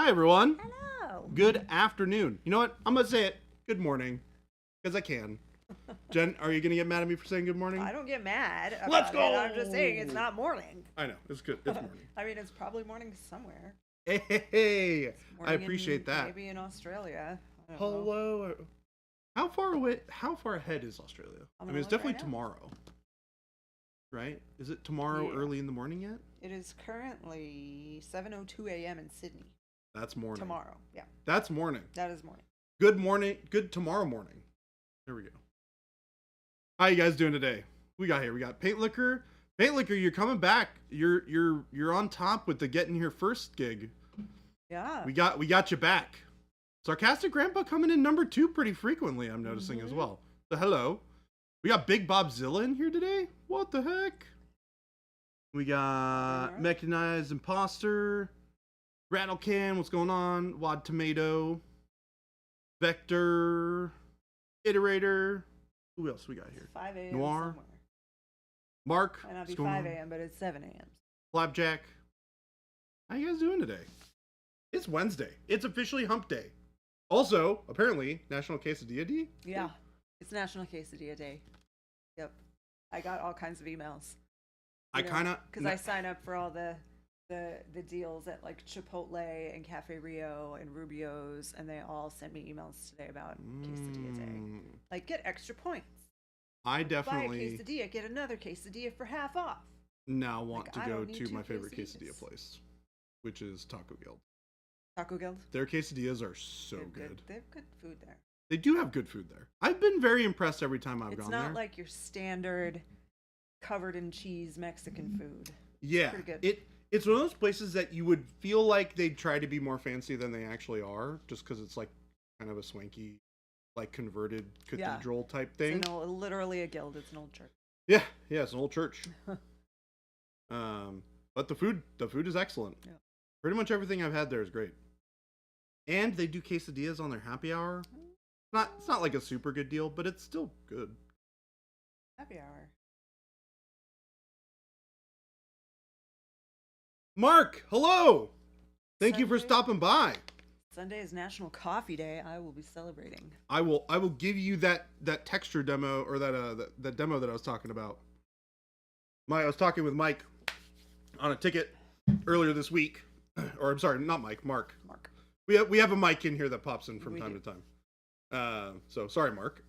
Hi, everyone. Hello. Good afternoon. You know what? I'm going to say it. Good morning. Because I can. Jen, are you going to get mad at me for saying good morning? I don't get mad about Let's go! it. I'm just saying it's not morning. I know. It's good. It's morning. I mean, it's probably morning somewhere. Hey. It's I morning appreciate that. Maybe in Australia. I don't know. Hello. How far ahead is Australia? I mean, it's definitely tomorrow. Right? Is it tomorrow early in the morning yet? It is currently 7:02 a.m. in Sydney. That's morning. Tomorrow, yeah. That's morning. That is morning. Good morning. Good tomorrow morning. There we go. How you guys doing today? We got here. We got Paint Liquor. Paint Liquor, you're coming back. You're on top with the Getting Here First gig. Yeah. We got you back. Sarcastic Grandpa coming in number 2 pretty frequently, I'm noticing as well. So hello. We got Big Bobzilla in here today. What the heck? We got Mechanized Imposter, Rattle Can, what's going on? Wad Tomato, Vector, Iterator. Who else we got here? 5 a.m. Noir. somewhere. Mark. Might not be 5 a.m., but it's 7 a.m. Flapjack. How you guys doing today? It's Wednesday. It's officially Hump Day. Also, apparently, National Quesadilla Day. Yeah, it's National Quesadilla Day. Yep, I got all kinds of emails. Because I sign up for all the deals at like Chipotle and Cafe Rio and Rubio's, and they all send me emails today about Quesadilla Day. Like, get extra points. I definitely buy a quesadilla, get another quesadilla for half off. Now want to go to my favorite quesadilla place, which is Taco Guild. Taco Guild? Their quesadillas are so good. They have good food there. They do have good food there. I've been very impressed every time I've gone there. It's not like your standard covered in cheese Mexican food. Yeah, it's pretty good. It's one of those places that you would feel like they'd try to be more fancy than they actually are, just because it's like kind of a swanky, like converted cathedral type thing. It's literally a guild. It's an old church. Yeah, it's an old church. But the food is excellent. Yeah. Pretty much everything I've had there is great. And they do quesadillas on their happy hour. It's not like a super good deal, but it's still good. Happy hour. Mark, hello. Thank you for stopping by. Sunday is National Coffee Day. I will be celebrating. I will give you that texture demo, or that demo that I was talking about. I was talking with Mike on a ticket earlier this week. Or I'm sorry, not Mike, Mark. We have a mic in here that pops in from time to time. So sorry, Mark.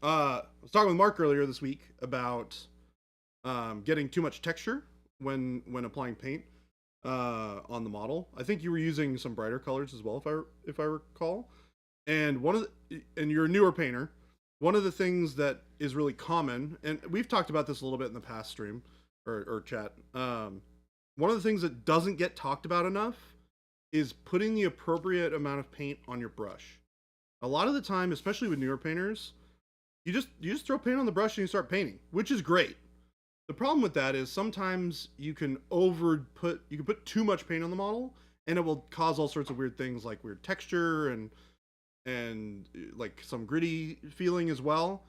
I was talking with Mark earlier this week about getting too much texture when applying paint on the model. I think you were using some brighter colors as well, if I recall. And and you're a newer painter. One of the things that is really common, and we've talked about this a little bit in the past stream or chat. One of the things that doesn't get talked about enough is putting the appropriate amount of paint on your brush. A lot of the time, especially with newer painters, you just throw paint on the brush and you start painting, which is great. The problem with that is sometimes you can put too much paint on the model, and it will cause all sorts of weird things like weird texture and like some gritty feeling as well.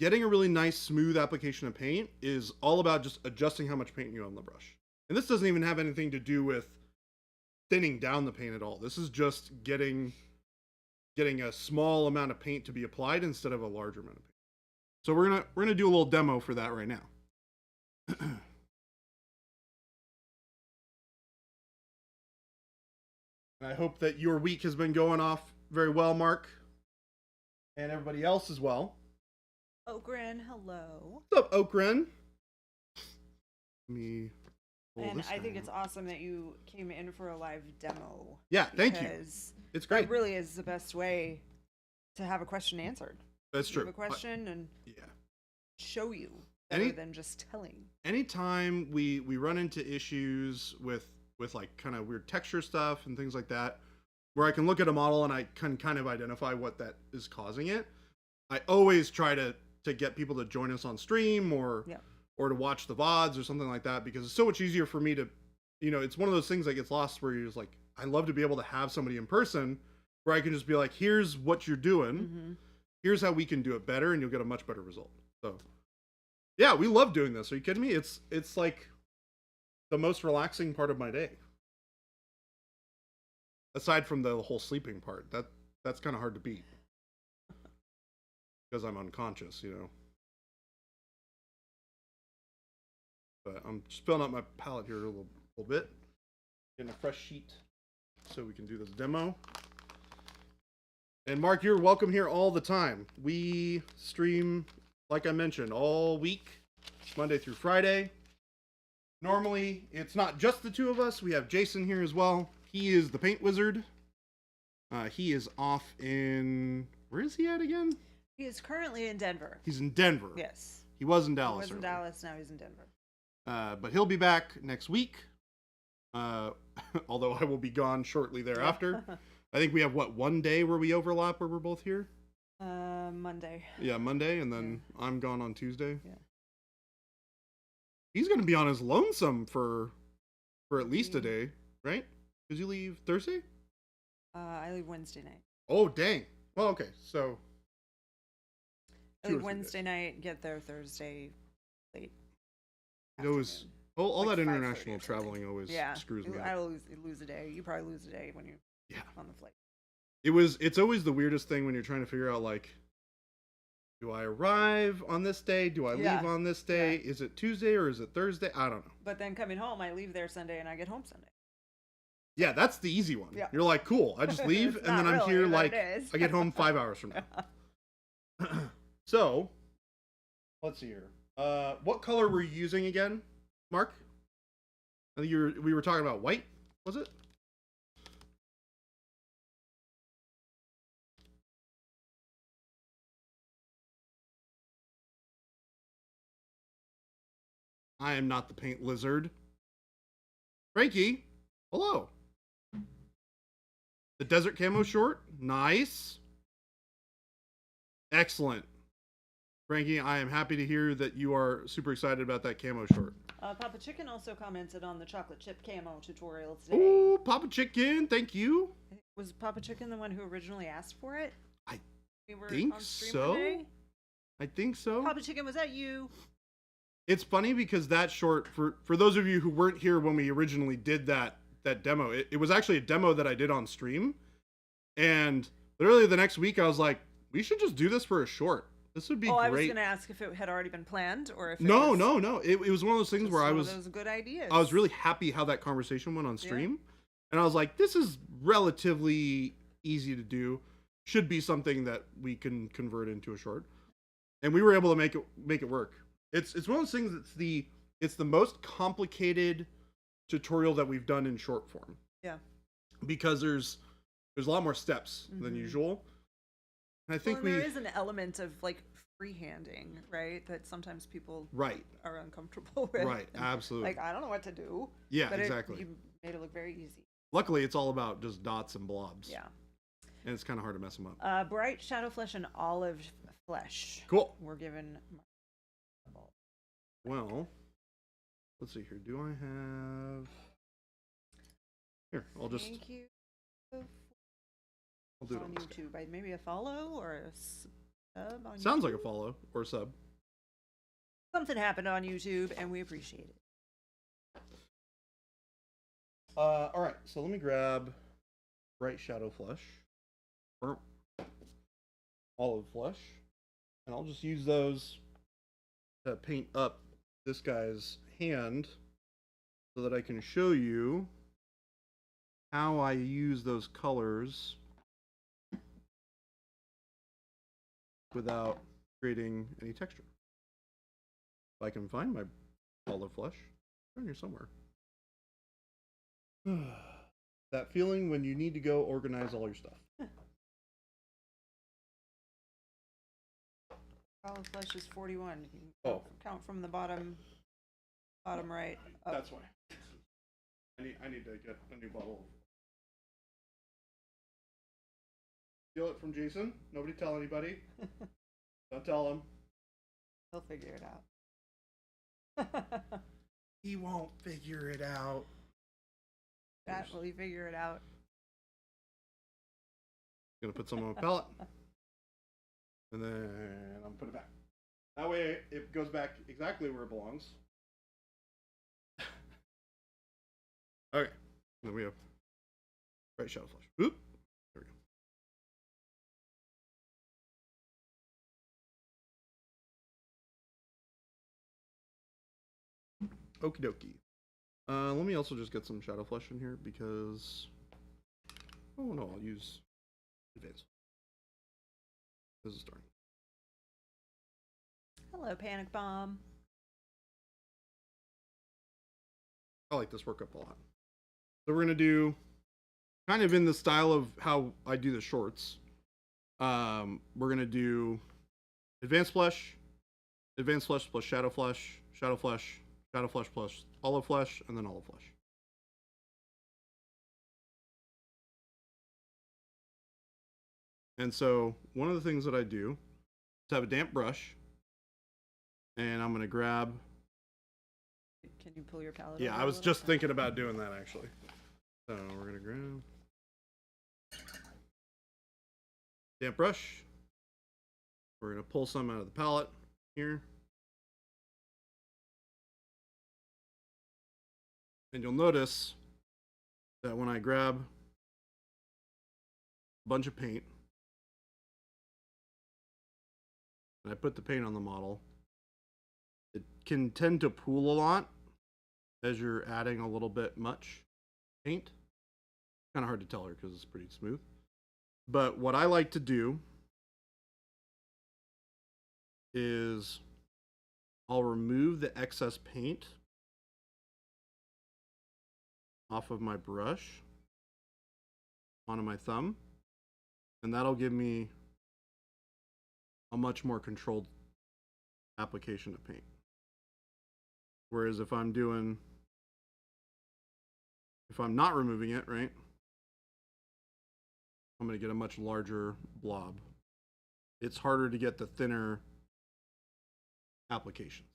Getting a really nice smooth application of paint is all about just adjusting how much paint you have on the brush. And this doesn't even have anything to do with thinning down the paint at all. This is just getting a small amount of paint to be applied instead of a larger amount of paint. So we're gonna do a little demo for that right now. I hope that your week has been going off very well, Mark, and everybody else as well. Okran, hello. What's up, Okran? I think it's awesome that you came in for a live demo. Yeah, thank you. It's great. It really is the best way to have a question answered. That's true. Have a question and show you better than just telling. Anytime we run into issues with like kind of weird texture stuff and things like that, where I can look at a model and I can kind of identify what that is causing it, I always try to get people to join us on stream or to watch the VODs or something like that, because it's so much easier for me to, it's one of those things that gets lost where you're just like, I love to be able to have somebody in person where I can just be like, here's what you're doing. Here's how we can do it better, and you'll get a much better result. So yeah, we love doing this. Are you kidding me? It's like the most relaxing part of my day. aside from the whole sleeping part, that's kind of hard to beat because I'm unconscious, you know. But I'm spilling out my palette here a little bit, getting a fresh sheet so we can do this demo. And Mark, you're welcome here all the time. We stream, like I mentioned, all week, Monday through Friday. Normally, it's not just the two of us. We have Jason here as well. He is the paint wizard. He is off in... Where is he at again? He is currently in Denver. He's in Denver. Yes. He was in Dallas. He was in Dallas, now he's in Denver. But he'll be back next week. Although I will be gone shortly thereafter. I think we have, what, one day where we overlap where we're both here? Monday. Yeah, Monday, and then I'm gone on Tuesday. Yeah. He's going to be on his lonesome for at least a day, right? Because you leave Thursday? I leave Wednesday night. Oh, dang. Well, okay, so... I leave Wednesday night, get there Thursday late. It always... All Like that international traveling always screws me up. I lose a day. You probably lose a day when you're on the flight. It's always the weirdest thing when you're trying to figure out, like, do I arrive on this day? Do I leave on this day? Is it Tuesday or is it Thursday? I don't know. But then coming home, I leave there Sunday and I get home Sunday. Yeah, that's the easy one. Yeah. You're like, cool, I just leave and then I'm here like, I get home 5 hours from now. So, let's see here. What color were you using again, Mark? I think we were talking about white, was it? I am not the paint lizard. Frankie, hello. The desert camo short, nice. Excellent. Frankie, I am happy to hear that you are super excited about that camo short. Papa Chicken also commented on the chocolate chip camo tutorial today. Oh, Papa Chicken, thank you. Was Papa Chicken the one who originally asked for it? I think so. I think so. Papa Chicken, was that you? It's funny because that short, for those of you who weren't here when we originally did that demo, it was actually a demo that I did on stream. And literally the next week I was like, we should just do this for a short. This would be great. I was going to ask if it had already been planned or if No. It was one of those things where one of those good ideas. I was really happy how that conversation went on stream. And I was like, this is relatively easy to do. Should be something that we can convert into a short. And we were able to make it work. It's one of those things that's it's the most complicated tutorial that we've done in short form. Yeah. Because there's a lot more steps than usual. And I think there is an element of like freehanding, right? That sometimes people are uncomfortable with. Right, absolutely. Like, I don't know what to do. Yeah, exactly. You made it look very easy. Luckily, it's all about just dots and blobs. Yeah. And it's kind of hard to mess them up. Bright shadow flesh and olive flesh. Cool. We're given. Well, let's see here. Do I have... Here, I'll just... Thank you. I'll do it on YouTube. Maybe a follow or a sub on Sounds YouTube? like a follow or a sub. Something happened on YouTube, and we appreciate it. All right, so let me grab bright shadow flesh, or olive flesh, and I'll just use those to paint up this guy's hand so that I can show you how I use those colors without creating any texture. If I can find my olive flesh, it's in here somewhere. That feeling when you need to go organize all your stuff. Olive flesh is 41. You can count from the bottom right up. That's why. I need to get a new bottle. Steal it from Jason. Nobody tell anybody. Don't tell him. He'll figure it out. He won't figure it out. That will he figure it out? Gonna put some on my palette. And then I'm gonna put it back. That way it goes back exactly where it belongs. Okay. Then we have Right shadow flush. Oop. There we go. Okie dokie. Let me also just get some shadow flush in here because, oh no, I'll use advanced. This is starting. Hello, Panic Bomb. I like this workup a lot. So we're gonna do kind of in the style of how I do the shorts. We're gonna do advanced flush plus shadow flush, shadow flush, shadow flush plus olive flush, and then olive flush. And so one of the things that I do is have a damp brush, and I'm gonna grab. Can you pull your palette? Yeah, I was just thinking about doing that actually. So we're gonna grab damp brush. We're gonna pull some out of the palette here. And you'll notice that when I grab a bunch of paint and I put the paint on the model, it can tend to pool a lot as you're adding a little bit much paint. Kind of hard to tell here because it's pretty smooth. But what I like to do is I'll remove the excess paint off of my brush onto my thumb, and that'll give me a much more controlled application of paint. Whereas if I'm not removing it, right, I'm going to get a much larger blob. It's harder to get the thinner applications,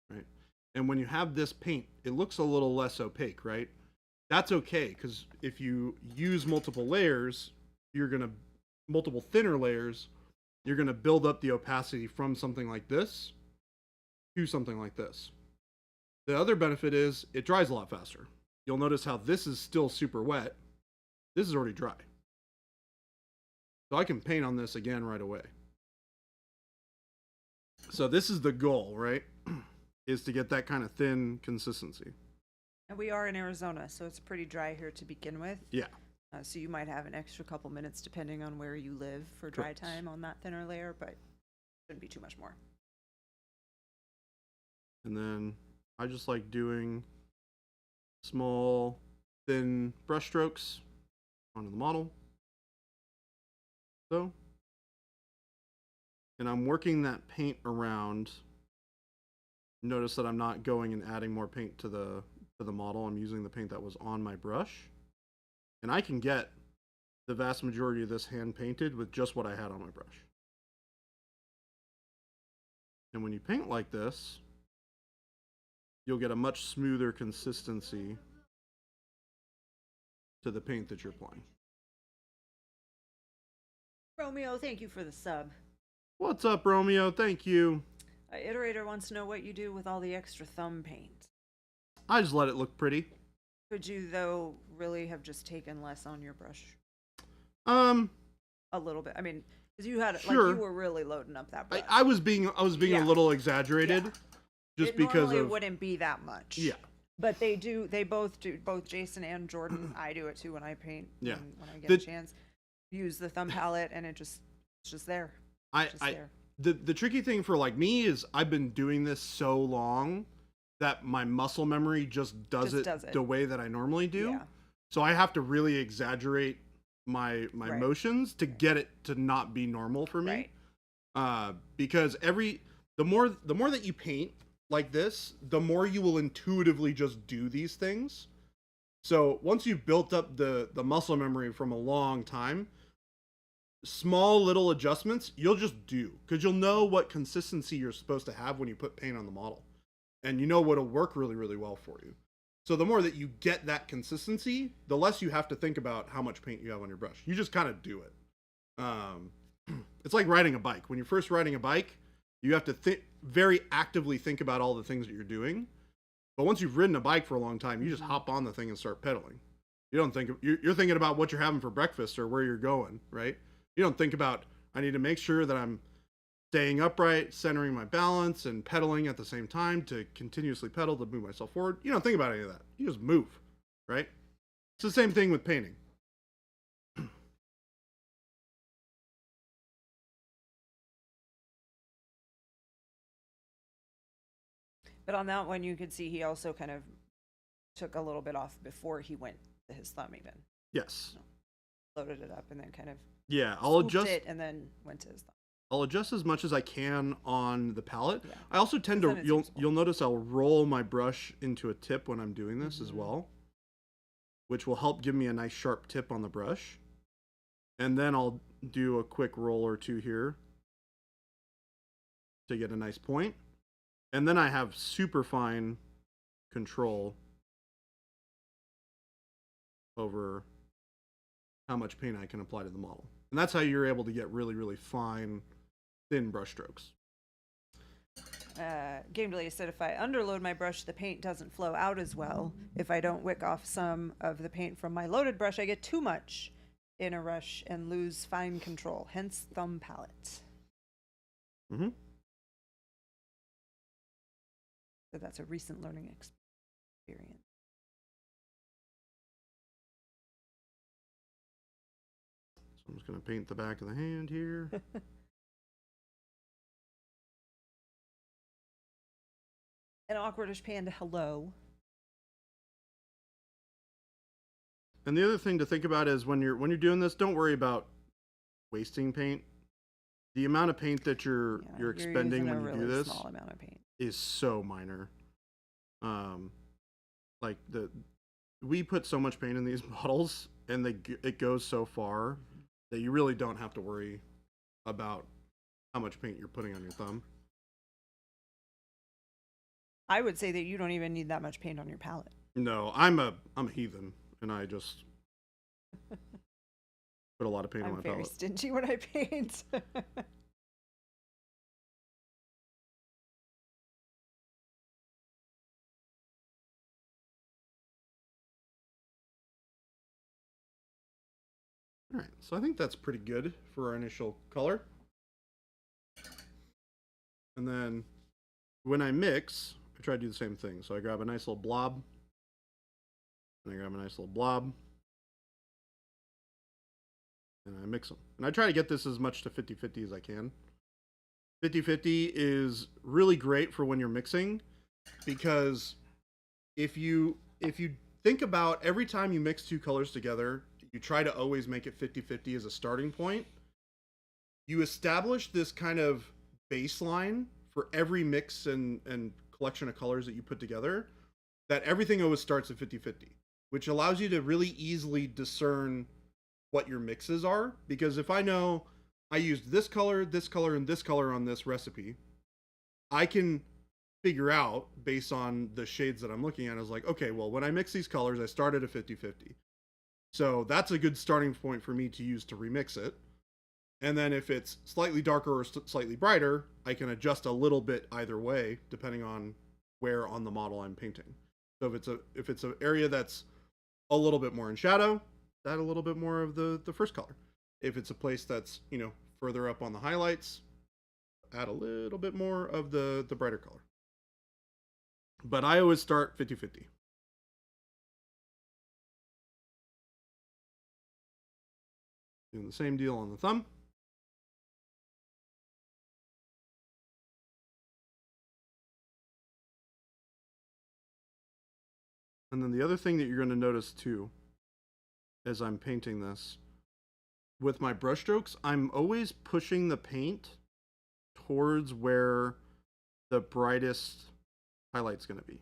right? And when you have this paint, it looks a little less opaque, right? That's okay, because if you use multiple layers, multiple thinner layers, you're gonna build up the opacity from something like this to something like this. The other benefit is it dries a lot faster. You'll notice how this is still super wet. This is already dry. So I can paint on this again right away. So this is the goal, right? Is to get that kind of thin consistency. And we are in Arizona, so it's pretty dry here to begin with. Yeah. So you might have an extra couple minutes depending on where you live for dry time on that thinner layer, but shouldn't be too much more. And then I just like doing small, thin brush strokes onto the model. So. And I'm working that paint around. Notice that I'm not going and adding more paint to the model. I'm using the paint that was on my brush. And I can get the vast majority of this hand painted with just what I had on my brush. And when you paint like this, you'll get a much smoother consistency to the paint that you're applying. Romeo, thank you for the sub. What's up, Romeo? Thank you. Iterator wants to know what you do with all the extra thumb paint. I just let it look pretty. Could you, though, really have just taken less on your brush? A little bit. I mean, because you had sure. Like you were really loading up that brush. I was being a little exaggerated, just it because it wouldn't be that much. Yeah. But they both do. Both Jason and Jordan. I do it too when I paint. Yeah. When I get a chance, use the thumb palette, and it's just there. The tricky thing for like me is I've been doing this so long that my muscle memory just does it the way that I normally do. Yeah. So I have to really exaggerate my motions to get it to not be normal for me. Right. Because the more that you paint like this, the more you will intuitively just do these things. So once you've built up the muscle memory from a long time, small little adjustments you'll just do because you'll know what consistency you're supposed to have when you put paint on the model, and you know what'll work really, really well for you. So the more that you get that consistency, the less you have to think about how much paint you have on your brush. You just kind of do it. It's like riding a bike. When you're first riding a bike, you have to very actively think about all the things that you're doing. But once you've ridden a bike for a long time, you just hop on the thing and start pedaling. You don't think you're thinking about what you're having for breakfast or where you're going, right? You don't think about, I need to make sure that I'm staying upright, centering my balance, and pedaling at the same time to continuously pedal to move myself forward. You don't think about any of that. You just move, right? It's the same thing with painting. But on that one, you could see he also kind of took a little bit off before he went to his thumb, even. Yes. Loaded it up and then kind of I'll adjust it and then went to his thumb. I'll adjust as much as I can on the palette. Yeah. I also tend to you'll notice I'll roll my brush into a tip when I'm doing this as well, which will help give me a nice sharp tip on the brush. And then I'll do a quick roll or two here to get a nice point. And then I have super fine control over how much paint I can apply to the model. And that's how you're able to get really, really fine, thin brush strokes. Game Delay said if I underload my brush, the paint doesn't flow out as well. If I don't wick off some of the paint from my loaded brush, I get too much in a rush and lose fine control, hence thumb palette. Mm-hmm. So that's a recent learning experience. So I'm just going to paint the back of the hand here. An awkwardish panda, hello. And the other thing to think about is when you're doing this, don't worry about wasting paint. The amount of paint that you're expending when you do this small amount of paint is so minor. Like we put so much paint in these models, and it goes so far that you really don't have to worry about how much paint you're putting on your thumb. I would say that you don't even need that much paint on your palette. No, I'm a heathen, and I just put a lot of paint on my palette. I'm very stingy when I paint. All right, so I think that's pretty good for our initial color. And then when I mix, I try to do the same thing. So I grab a nice little blob, and I grab a nice little blob, and I mix them. And I try to get this as much to 50-50 as I can. 50-50 is really great for when you're mixing, because if you think about every time you mix two colors together, you try to always make it 50-50 as a starting point. You establish this kind of baseline for every mix and collection of colors that you put together, that everything always starts at 50-50, which allows you to really easily discern what your mixes are. Because if I know I used this color, and this color on this recipe, I can figure out based on the shades that I'm looking at, is like, okay, well, when I mix these colors, I started at 50-50. So that's a good starting point for me to use to remix it. And then if it's slightly darker or slightly brighter, I can adjust a little bit either way, depending on where on the model I'm painting. So if it's an area that's a little bit more in shadow, add a little bit more of the first color. If it's a place that's, further up on the highlights, add a little bit more of the brighter color. But I always start 50-50. Doing the same deal on the thumb. And then the other thing that you're going to notice too, as I'm painting this, with my brush strokes, I'm always pushing the paint towards where the brightest highlight's going to be.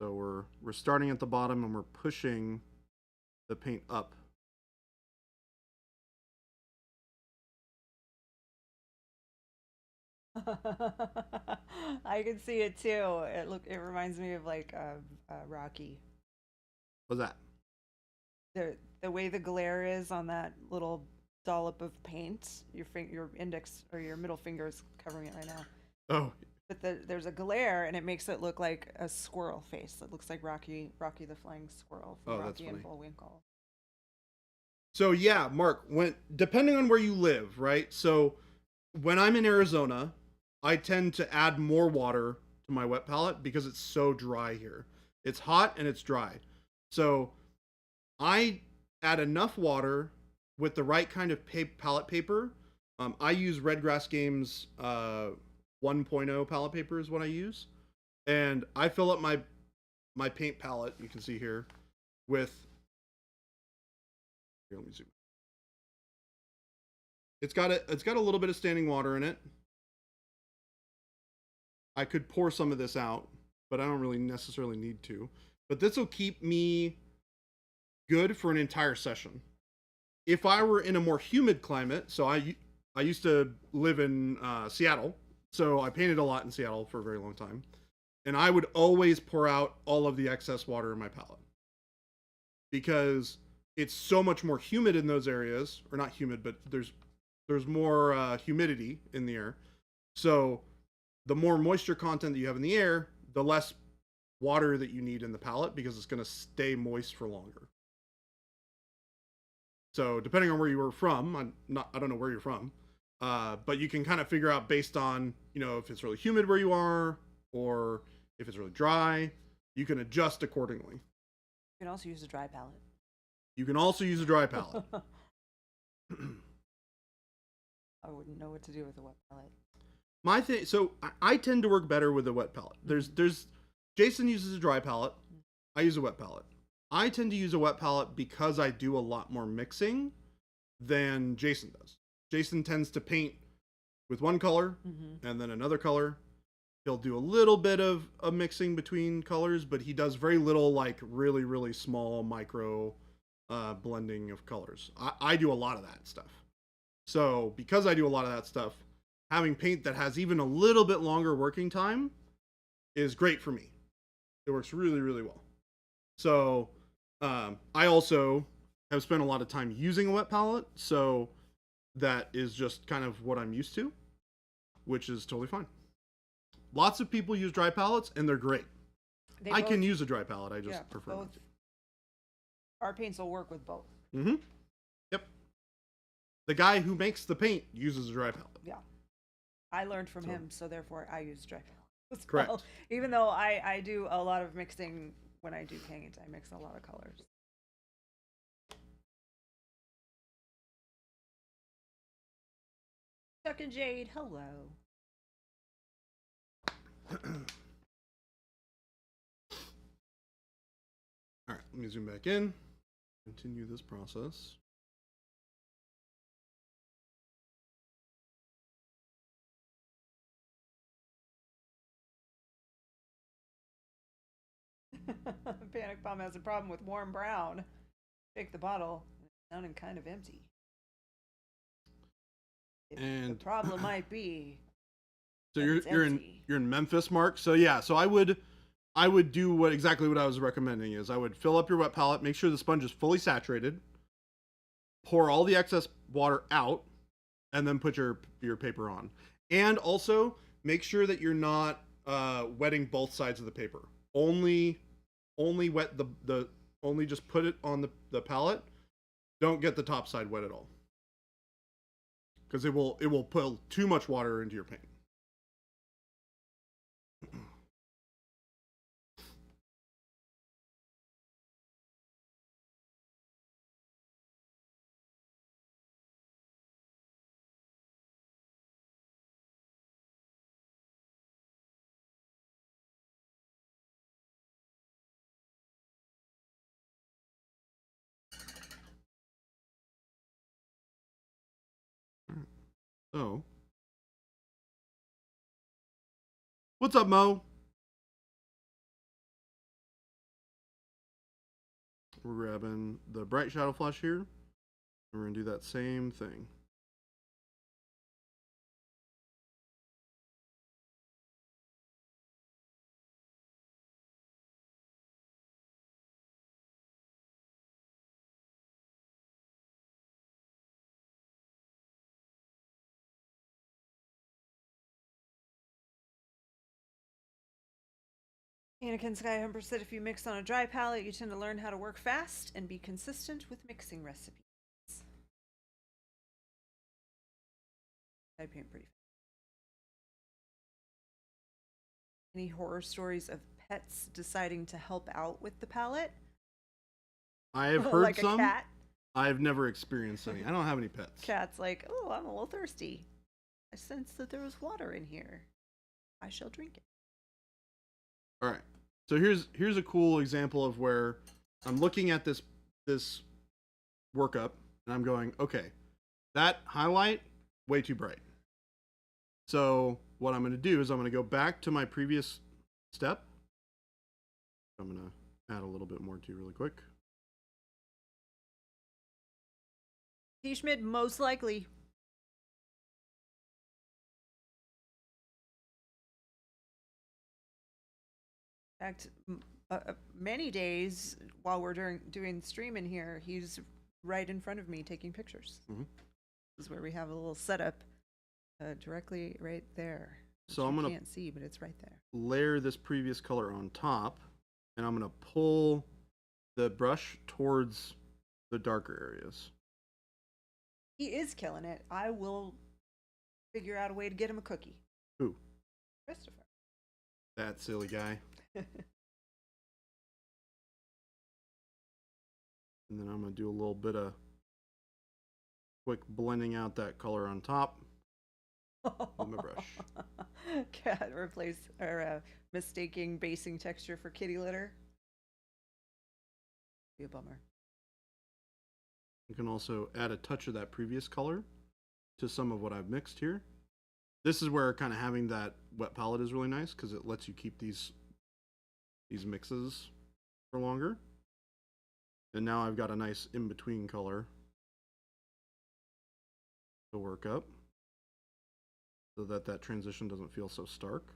So we're starting at the bottom and we're pushing the paint up. I can see it too. It reminds me of like Rocky. What's that? The way the glare is on that little dollop of paint. Your index or your middle finger is covering it right now. Oh, but there's a glare and it makes it look like a squirrel face. It looks like Rocky the Flying Squirrel from Rocky and Bullwinkle. So yeah, Mark, depending on where you live, right? So when I'm in Arizona, I tend to add more water to my wet palette because it's so dry here. It's hot and it's dry. So I add enough water with the right kind of palette paper. I use Red Grass Games 1.0 palette paper is what I use. And I fill up my paint palette, you can see here, with here, let me zoom. It's got a little bit of standing water in it. I could pour some of this out, but I don't really necessarily need to. But this will keep me good for an entire session. If I were in a more humid climate, so I used to live in Seattle, so I painted a lot in Seattle for a very long time, and I would always pour out all of the excess water in my palette because it's so much more humid in those areas, or not humid, but there's more humidity in the air. So the more moisture content that you have in the air, the less water that you need in the palette because it's going to stay moist for longer. So depending on where you were from, I don't know where you're from, but you can kind of figure out based on, if it's really humid where you are or if it's really dry, you can adjust accordingly. You can also use a dry palette. You can also use a dry palette. I wouldn't know what to do with a wet palette. My thing, so I tend to work better with a wet palette. There's Jason uses a dry palette. I use a wet palette. I tend to use a wet palette because I do a lot more mixing than Jason does. Jason tends to paint with one color and then another color. He'll do a little bit of a mixing between colors, but he does very little, like really, really small micro blending of colors. I do a lot of that stuff. So because I do a lot of that stuff, having paint that has even a little bit longer working time is great for me. It works really, really well. So I also have spent a lot of time using a wet palette, so that is just kind of what I'm used to, which is totally fine. Lots of people use dry palettes, and they're great. I can use a dry palette. I just prefer not to. Our paints will work with both. Mm-hmm. Yep. The guy who makes the paint uses a dry palette. Yeah. I learned from him, so therefore I use dry palette. Correct. Well, even though I do a lot of mixing when I do paint, I mix a lot of colors. Chuck and Jade, hello. All right, let me zoom back in. Continue this process. Panic Bomb has a problem with warm brown. Take the bottle, it's sounding kind of empty. The problem might be. So you're in Memphis, Mark. So yeah, so I would do exactly what I was recommending is I would fill up your wet palette, make sure the sponge is fully saturated, pour all the excess water out, and then put your paper on. And also make sure that you're not wetting both sides of the paper. Only wet only just put it on the palette. Don't get the top side wet at all, because it will pull too much water into your paint. So, what's up, Mo? We're grabbing the bright shadow flush here. We're gonna do that same thing. Anakin Skyhumper said if you mix on a dry palette, you tend to learn how to work fast and be consistent with mixing recipes. I paint pretty fast. Any horror stories of pets deciding to help out with the palette? I have heard like some. A cat? I've never experienced any. I don't have any pets. Cat's like, oh, I'm a little thirsty. I sensed that there was water in here. I shall drink it. All right. So here's a cool example of where I'm looking at this workup and I'm going, okay, that highlight way too bright. So what I'm going to do is I'm going to go back to my previous step. I'm going to add a little bit more to really quick. T-Schmidt, most likely. In fact, many days while we're doing streaming here, he's right in front of me taking pictures. Mm-hmm. This is where we have a little setup directly right there. So I'm gonna can't see, but it's right there. Layer this previous color on top, and I'm gonna pull the brush towards the darker areas. He is killing it. I will figure out a way to get him a cookie. Who? Christopher. That silly guy. And then I'm going to do a little bit of quick blending out that color on top with my brush. Cat mistaking basing texture for kitty litter. Be a bummer. You can also add a touch of that previous color to some of what I've mixed here. This is where kind of having that wet palette is really nice because it lets you keep these mixes for longer. And now I've got a nice in-between color to work up so that that transition doesn't feel so stark.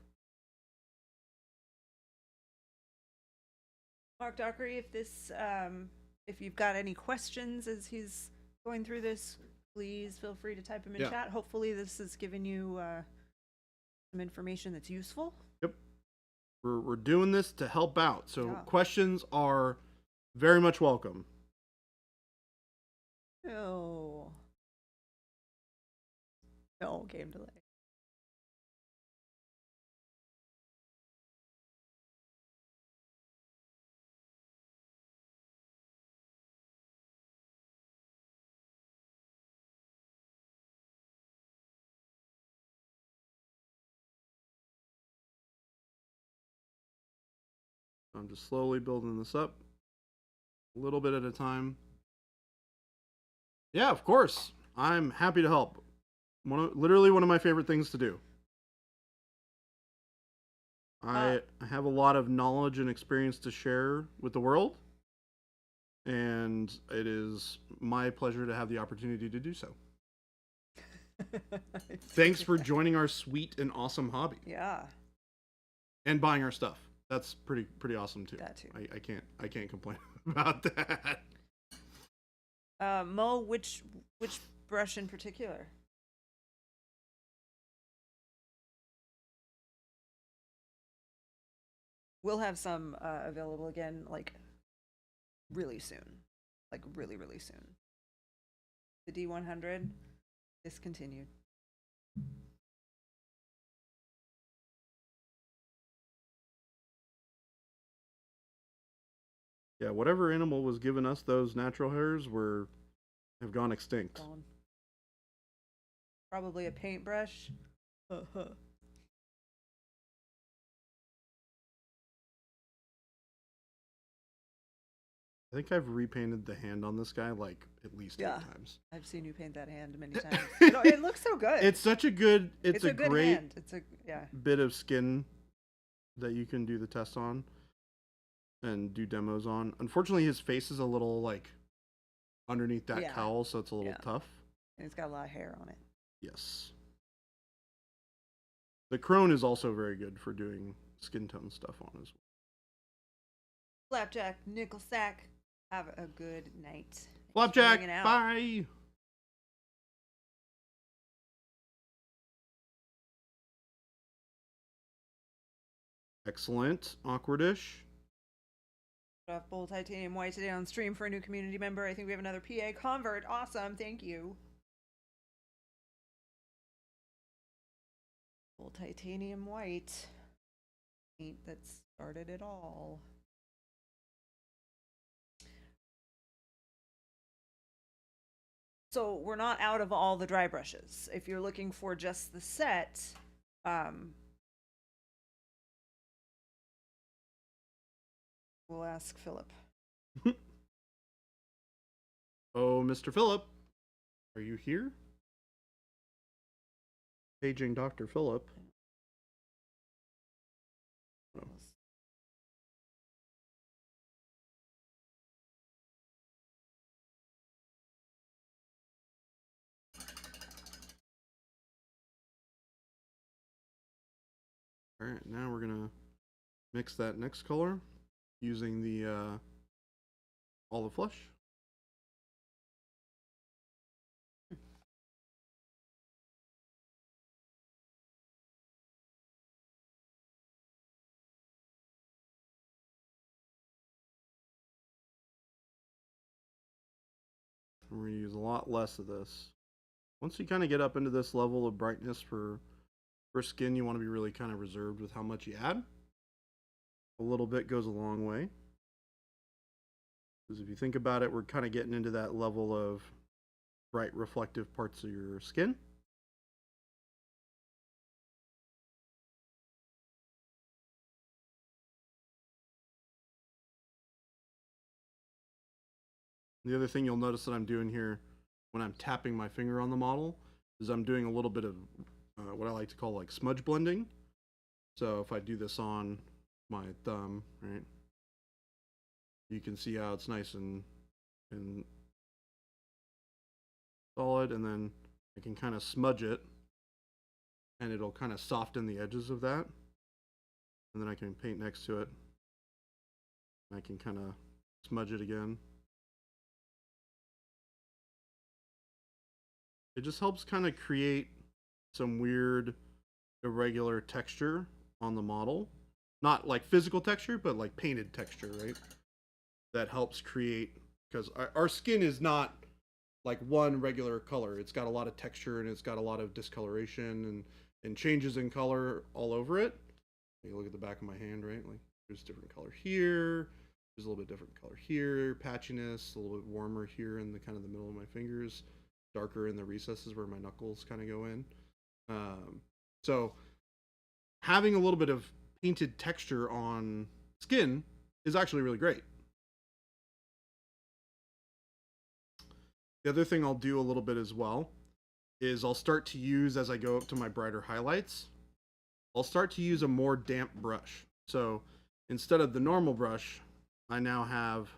Mark Dockery, if you've got any questions as he's going through this, please feel free to type them in chat. Hopefully this has given you some information that's useful. Yep. We're doing this to help out. So questions are very much welcome. No game delay. I'm just slowly building this up a little bit at a time. Yeah, of course. I'm happy to help. Literally one of my favorite things to do. I have a lot of knowledge and experience to share with the world, and it is my pleasure to have the opportunity to do so. Thanks for joining our sweet and awesome hobby. Yeah. And buying our stuff. That's pretty awesome too. That too. I can't complain about that. Mo, which brush in particular? We'll have some available again, like really soon, like really soon. The D100 discontinued. Yeah, whatever animal was giving us those natural hairs have gone extinct. Gone. Probably a paintbrush. I think I've repainted the hand on this guy like at least 8 times. I've seen you paint that hand many times. It looks so good. It's such a good. It's a good great hand. It's bit of skin that you can do the test on and do demos on. Unfortunately, his face is a little like underneath that cowl, so it's a little tough. And it's got a lot of hair on it. Yes. The crone is also very good for doing skin tone stuff on as well. Flapjack, nickel sack. Have a good night. Flapjack, bye. Excellent. Awkwardish. Bold titanium white today on stream for a new community member. I think we have another PA convert. Awesome. Thank you. Bold titanium white. Paint that started it all. So we're not out of all the dry brushes. If you're looking for just the set, we'll ask Philip. Oh, Mr. Philip, are you here? Paging Dr. Philip. Oh. All right, now we're gonna mix that next color using the olive flush. And we're gonna use a lot less of this. Once you kind of get up into this level of brightness for skin, you want to be really kind of reserved with how much you add. A little bit goes a long way. Because if you think about it, we're kind of getting into that level of bright reflective parts of your skin. The other thing you'll notice that I'm doing here when I'm tapping my finger on the model is I'm doing a little bit of what I like to call like smudge blending. So if I do this on my thumb, right, you can see how it's nice and solid, and then I can kind of smudge it and it'll kind of soften the edges of that, and then I can paint next to it and I can kind of smudge it again. It just helps kind of create some weird irregular texture on the model. Not like physical texture, but like painted texture, right? That helps create, because our skin is not like one regular color. It's got a lot of texture and it's got a lot of discoloration and changes in color all over it. You look at the back of my hand, right? Like there's different color here. There's a little bit different color here, patchiness, a little bit warmer here in the kind of the middle of my fingers, darker in the recesses where my knuckles kind of go in. So having a little bit of painted texture on skin is actually really great. The other thing I'll do a little bit as well is I'll start to use, as I go up to my brighter highlights, I'll start to use a more damp brush. So instead of the normal brush, I now have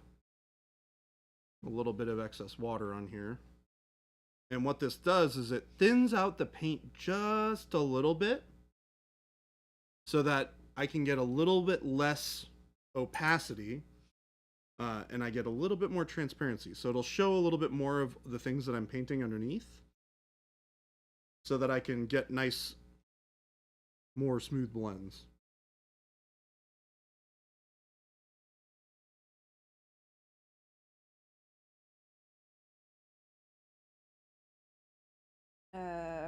a little bit of excess water on here. And what this does is it thins out the paint just a little bit so that I can get a little bit less opacity and I get a little bit more transparency. So it'll show a little bit more of the things that I'm painting underneath so that I can get nice, more smooth blends.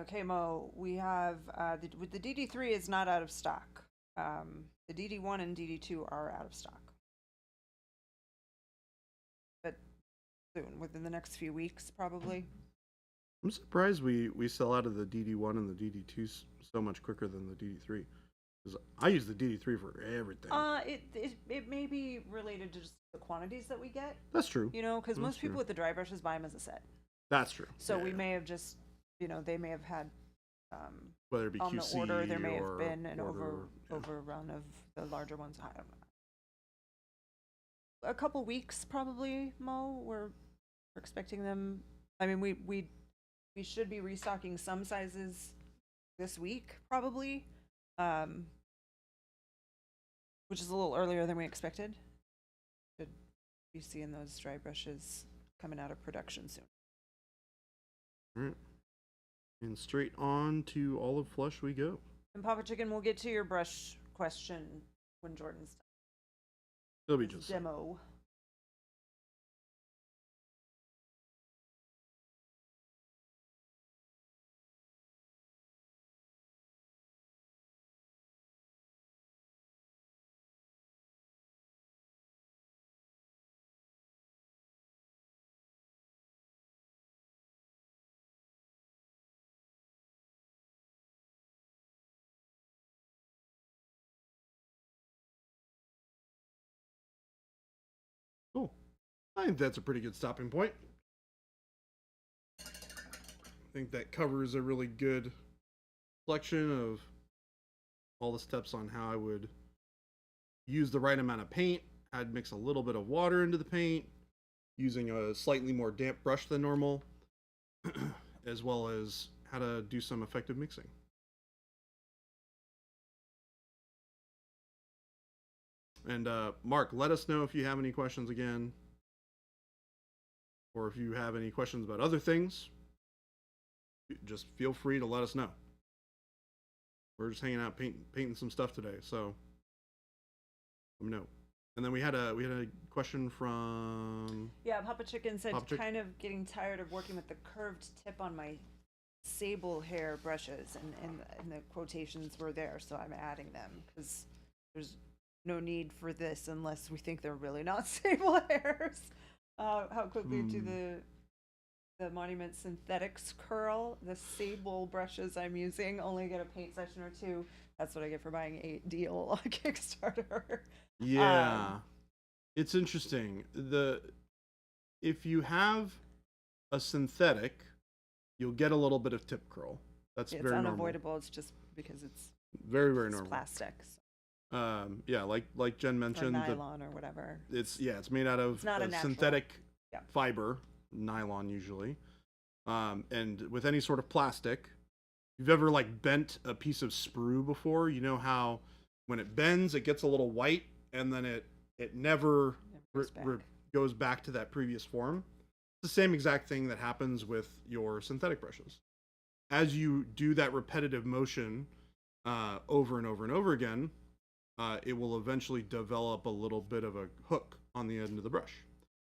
Okay, Mo, we have with the DD3 is not out of stock. The DD1 and DD2 are out of stock, but soon, within the next few weeks, probably. I'm surprised we sell out of the DD1 and the DD2 so much quicker than the DD3. Because I use the DD3 for everything. It may be related to just the quantities that we get. That's true. You know, because most people with the dry brushes buy them as a set. That's true. So we may have just, you know, they may have had whether it be on QC the order, there may have or been an overrun of the larger ones. I don't know. A couple weeks probably, Mo. We're expecting them. I mean, we should be restocking some sizes this week probably, which is a little earlier than we expected. Should be seeing those dry brushes coming out of production soon. All right. And straight on to olive flush we go. And Papa Chicken, we'll get to your brush question when Jordan's done. It'll be just Demo. cool. I think that's a pretty good stopping point. I think that covers a really good selection of all the steps on how I would use the right amount of paint. I'd mix a little bit of water into the paint using a slightly more damp brush than normal, as well as how to do some effective mixing. And Mark, let us know if you have any questions again, or if you have any questions about other things. Just feel free to let us know. We're just hanging out painting some stuff today, so let me know. And then we had a question from Papa Chicken said kind of getting tired of working with the curved tip on my sable hair brushes, and the quotations were there, so I'm adding them because there's no need for this unless we think they're really not sable hairs. How quickly do the Monument Synthetics curl? The sable brushes I'm using only get a paint session or two. That's what I get for buying a deal on Kickstarter. Yeah. It's interesting. If you have a synthetic, you'll get a little bit of tip curl. That's it's very unavoidable. normal. It's just because it's very normal. Plastic. Yeah, like Jen mentioned, or nylon or whatever. It's made out of a synthetic fiber, nylon usually. And with any sort of plastic, if you've ever like bent a piece of sprue before, you know how when it bends, it gets a little white, and then it never goes back to that previous form. It's the same exact thing that happens with your synthetic brushes. As you do that repetitive motion over and over and over again, it will eventually develop a little bit of a hook on the end of the brush,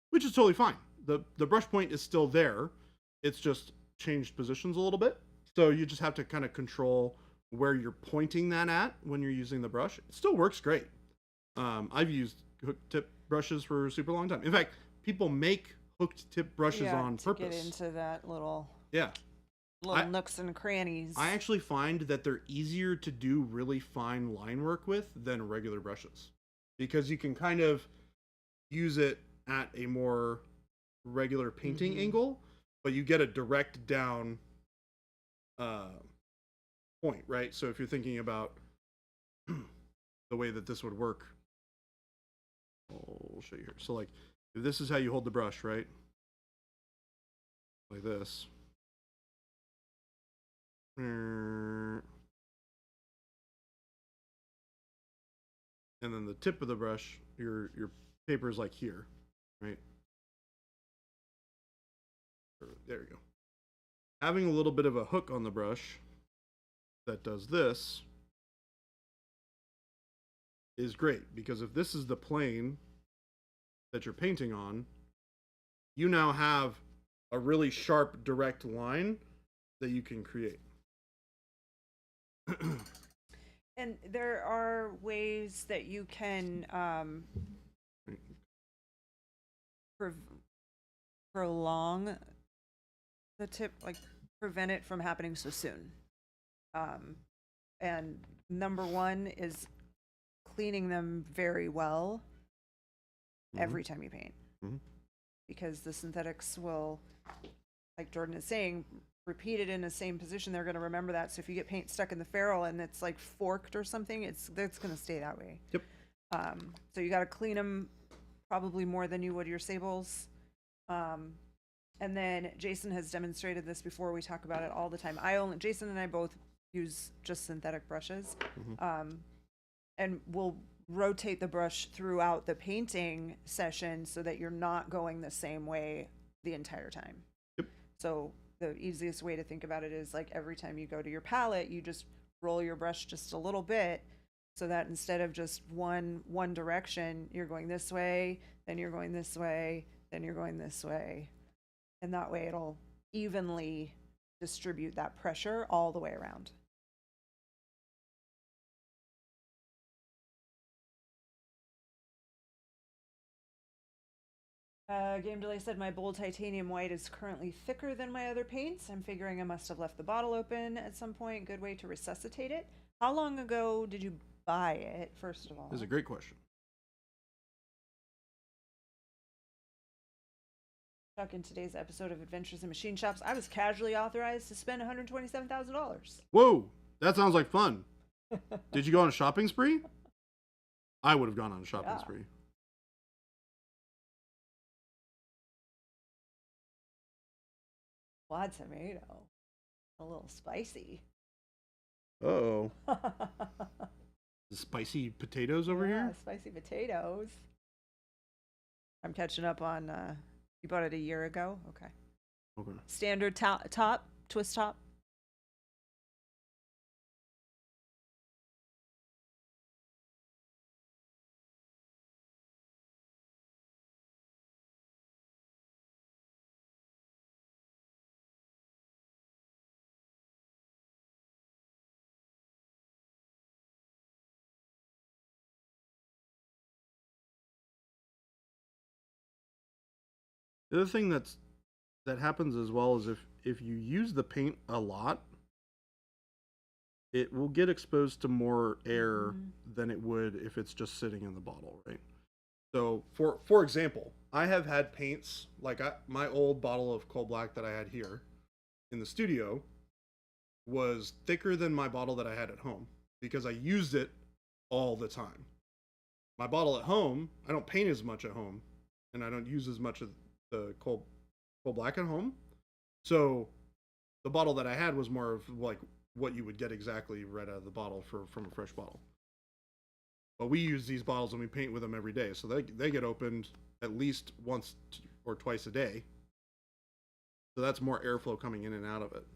which is totally fine. The brush point is still there. It's just changed positions a little bit. So you just have to kind of control where you're pointing that at when you're using the brush. It still works great. I've used hook tip brushes for a super long time. In fact, people make hooked tip brushes on purpose. Get into that little nooks and crannies. I actually find that they're easier to do really fine line work with than regular brushes, because you can kind of use it at a more regular painting angle, but you get a direct down point, right? So if you're thinking about the way that this would work, I'll show you here. So like, if this is how you hold the brush, right? Like this. And then the tip of the brush, your paper is like here, right? There you go. Having a little bit of a hook on the brush that does this is great, because if this is the plane that you're painting on, you now have a really sharp, direct line that you can create. And there are ways that you can prolong the tip, like prevent it from happening so soon. And number one is cleaning them very well every time you paint, because the synthetics will, like Jordan is saying, repeat it in the same position. They're going to remember that. So if you get paint stuck in the ferrule and it's like forked or something, it's going to stay that way. Yep. So you got to clean them probably more than you would your sables. And then Jason has demonstrated this before. We talk about it all the time. Jason and I both use just synthetic brushes. And we'll rotate the brush throughout the painting session so that you're not going the same way the entire time. Yep. So the easiest way to think about it is like every time you go to your palette, you just roll your brush just a little bit so that instead of just one direction, you're going this way, then you're going this way, then you're going this way. And that way it'll evenly distribute that pressure all the way around. Game Delay said my bold titanium white is currently thicker than my other paints. I'm figuring I must have left the bottle open at some point. Good way to resuscitate it. How long ago did you buy it, first of all? That's a great question. Chuck, in today's episode of Adventures in Machine Shops, I was casually authorized to spend $127,000. Whoa, that sounds like fun. Did you go on a shopping spree? I would have gone on a shopping spree. Quad tomato. A little spicy. Uh-oh. The spicy potatoes over here? Spicy potatoes. I'm catching up on, you bought it a year ago? Okay. Okay. Standard top, twist top. The other thing that happens as well is if you use the paint a lot, it will get exposed to more air than it would if it's just sitting in the bottle, right? So for example, I have had paints like my old bottle of coal black that I had here in the studio was thicker than my bottle that I had at home because I used it all the time. My bottle at home, I don't paint as much at home, and I don't use as much of the coal black at home. So the bottle that I had was more of like what you would get exactly right out of the bottle from a fresh bottle. But we use these bottles and we paint with them every day, so they get opened at least once or twice a day. So that's more airflow coming in and out of it.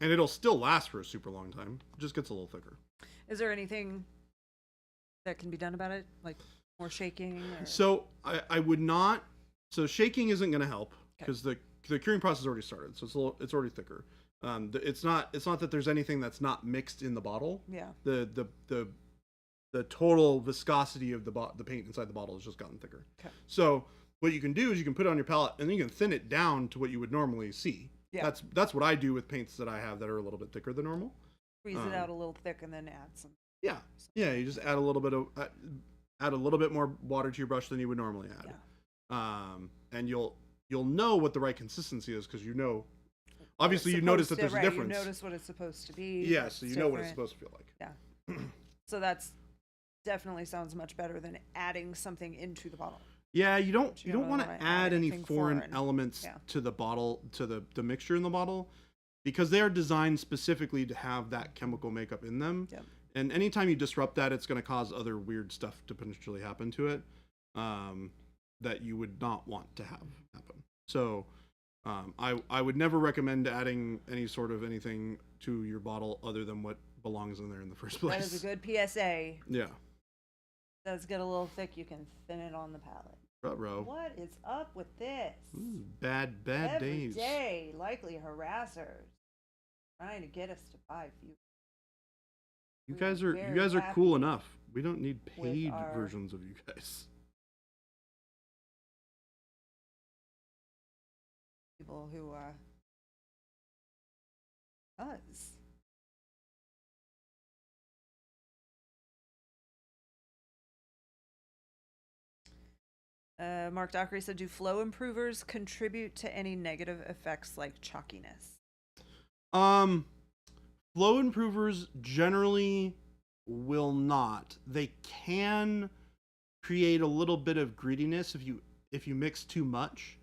And it'll still last for a super long time. It just gets a little thicker. Is there anything that can be done about it, like more shaking? Or... So I would not. So shaking isn't going to help because the curing process already started. So it's already thicker. It's not that there's anything that's not mixed in the bottle. Yeah. The total viscosity of the paint inside the bottle has just gotten thicker. Okay. So what you can do is you can put it on your palette and then you can thin it down to what you would normally see. Yeah. That's what I do with paints that I have that are a little bit thicker than normal. Squeeze it out a little thick and then add some. Yeah. Yeah. You just add a little bit more water to your brush than you would normally add. Yeah. And you'll know what the right consistency is because obviously you notice that there's a difference. You notice what it's supposed to be. Yeah, so you know what it's supposed to feel like. Yeah. So that's definitely sounds much better than adding something into the bottle. Yeah, you don't want to add any foreign elements to the bottle, to the mixture in the bottle, because they are designed specifically to have that chemical makeup in them. Yep. And anytime you disrupt that, it's going to cause other weird stuff to potentially happen to it that you would not want to have happen. So I would never recommend adding any sort of anything to your bottle other than what belongs in there in the first place. That is a good PSA. Yeah. It does get a little thick. You can thin it on the palette. Ruh-roh. What is up with this? Ooh, bad Every days. day, likely harassers trying to get us to buy few. You guys are cool enough. We don't need paid versions of you guys. People who does. Mark Dockery said, do flow improvers contribute to any negative effects like chalkiness? Flow improvers generally will not. They can create a little bit of grittiness if you mix too much,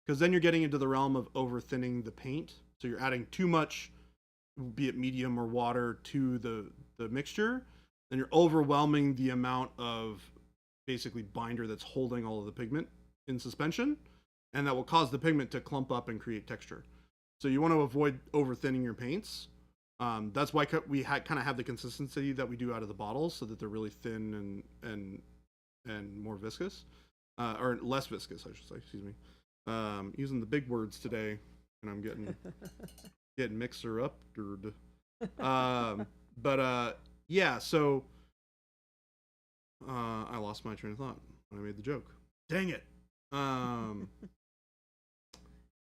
because then you're getting into the realm of over thinning the paint. So you're adding too much, be it medium or water, to the mixture, and you're overwhelming the amount of basically binder that's holding all of the pigment in suspension, and that will cause the pigment to clump up and create texture. So you want to avoid over thinning your paints. That's why we kind of have the consistency that we do out of the bottles, so that they're really thin and more viscous, or less viscous, I should say. Excuse me. Using the big words today, and I'm getting mixer up. Yeah. So I lost my train of thought when I made the joke. Dang it. Flow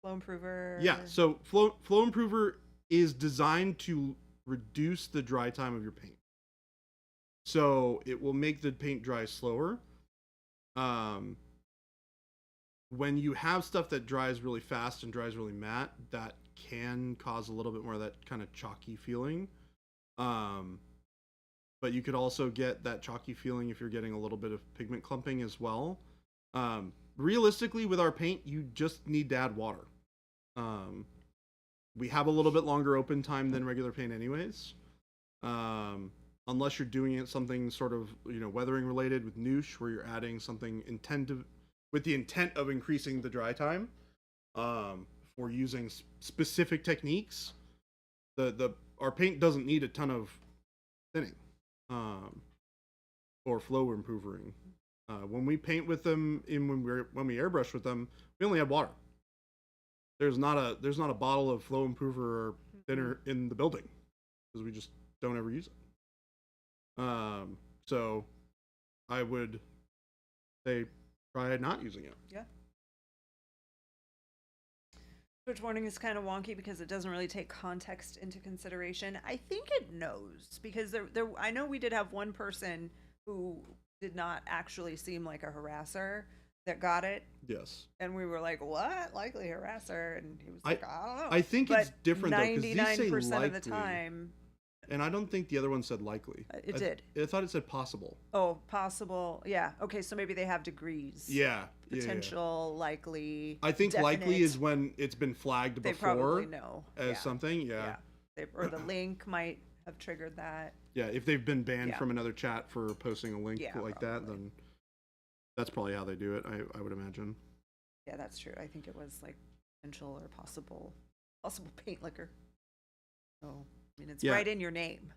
improver. Yeah. So flow improver is designed to reduce the dry time of your paint. So it will make the paint dry slower. When you have stuff that dries really fast and dries really matte, that can cause a little bit more of that kind of chalky feeling. But you could also get that chalky feeling if you're getting a little bit of pigment clumping as well. Realistically, with our paint, you just need to add water. We have a little bit longer open time than regular paint anyways. Unless you're doing it something sort of, weathering related with Noosh, where you're adding something with the intent of increasing the dry time, for using specific techniques. Our paint doesn't need a ton of thinning, or flow improving. When we paint with them, when we airbrush with them, we only have water. There's not a bottle of flow improver or thinner in the building, because we just don't ever use it. So I would say try not using it. Yeah. Switch warning is kind of wonky because it doesn't really take context into consideration. I think it knows, because I know we did have one person who did not actually seem like a harasser that got it. Yes. And we were like, what? Likely harasser? And he was like, I don't know. I think it's different though, because 99% of the time. And I don't think the other one said likely. It did. I thought it said possible. Oh, possible. Yeah. Okay, so maybe they have degrees. Yeah. Potential, likely. I think definite. Likely is when it's been flagged they before. Probably know. As something. Yeah. Or the link might have triggered that. Yeah, if they've been banned from another chat for posting a link like that, then that's probably how they do it, I would imagine. Yeah, that's true. I think it was like potential or possible paint liquor. So I mean, it's right in your name.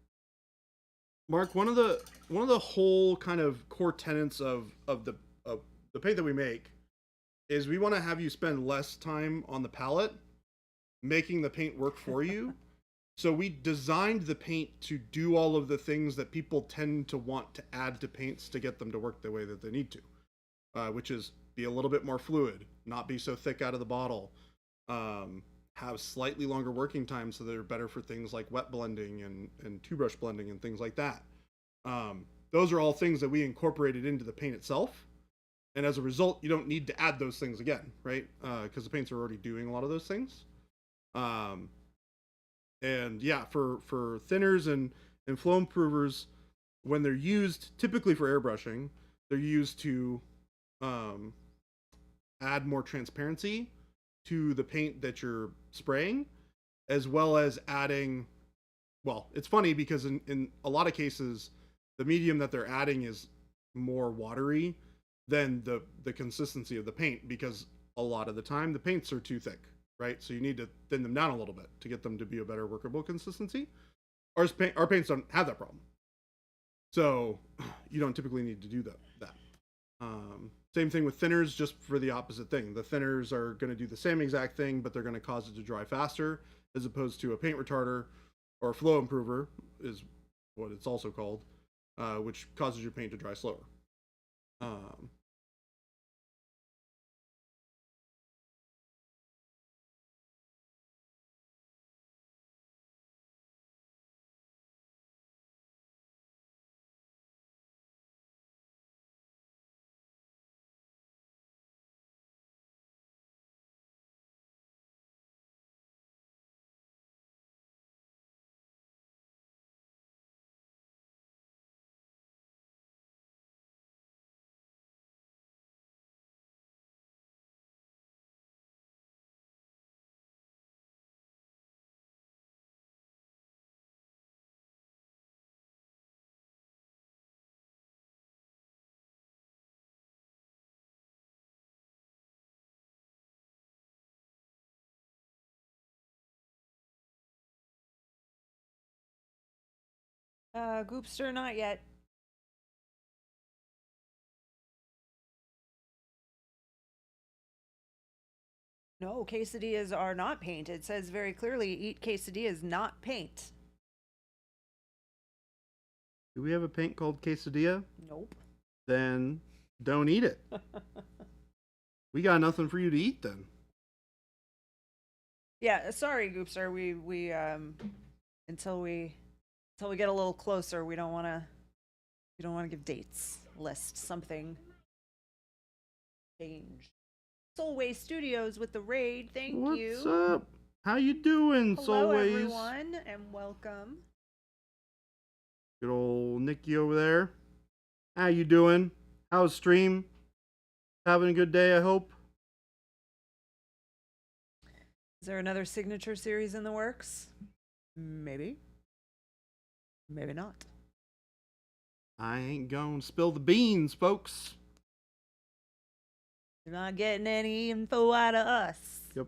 Mark, one of the whole kind of core tenets of the paint that we make is we want to have you spend less time on the palette making the paint work for you. So we designed the paint to do all of the things that people tend to want to add to paints to get them to work the way that they need to, which is be a little bit more fluid, not be so thick out of the bottle, have slightly longer working time so they're better for things like wet blending and two brush blending and things like that. Those are all things that we incorporated into the paint itself. And as a result, you don't need to add those things again, right? Because the paints are already doing a lot of those things. And yeah, for thinners and flow improvers, when they're used, typically for airbrushing, they're used to add more transparency to the paint that you're spraying, as well as adding, well, it's funny because in a lot of cases, the medium that they're adding is more watery than the consistency of the paint, because a lot of the time the paints are too thick, right? So you need to thin them down a little bit to get them to be a better workable consistency. Our paints don't have that problem. So you don't typically need to do that. Same thing with thinners, just for the opposite thing. The thinners are going to do the same exact thing, but they're going to cause it to dry faster, as opposed to a paint retarder or flow improver is what it's also called, which causes your paint to dry slower. Goopster, not yet. No, quesadillas are not paint. It says very clearly, eat quesadillas, not paint. Do we have a paint called quesadilla? Nope. Then don't eat it. We got nothing for you to eat then. Yeah, sorry, Goopster. We until we get a little closer, we don't want to give dates. List something. Change. Soulway Studios with the raid. Thank you. What's up? How you doing, Hello, Soulways? everyone, and welcome. Good old Nikki over there. How you doing? How's stream? Having a good day, I hope. Is there another signature series in the works? Maybe. Maybe not. I ain't gonna spill the beans, folks. You're not getting any info out of us. Yep.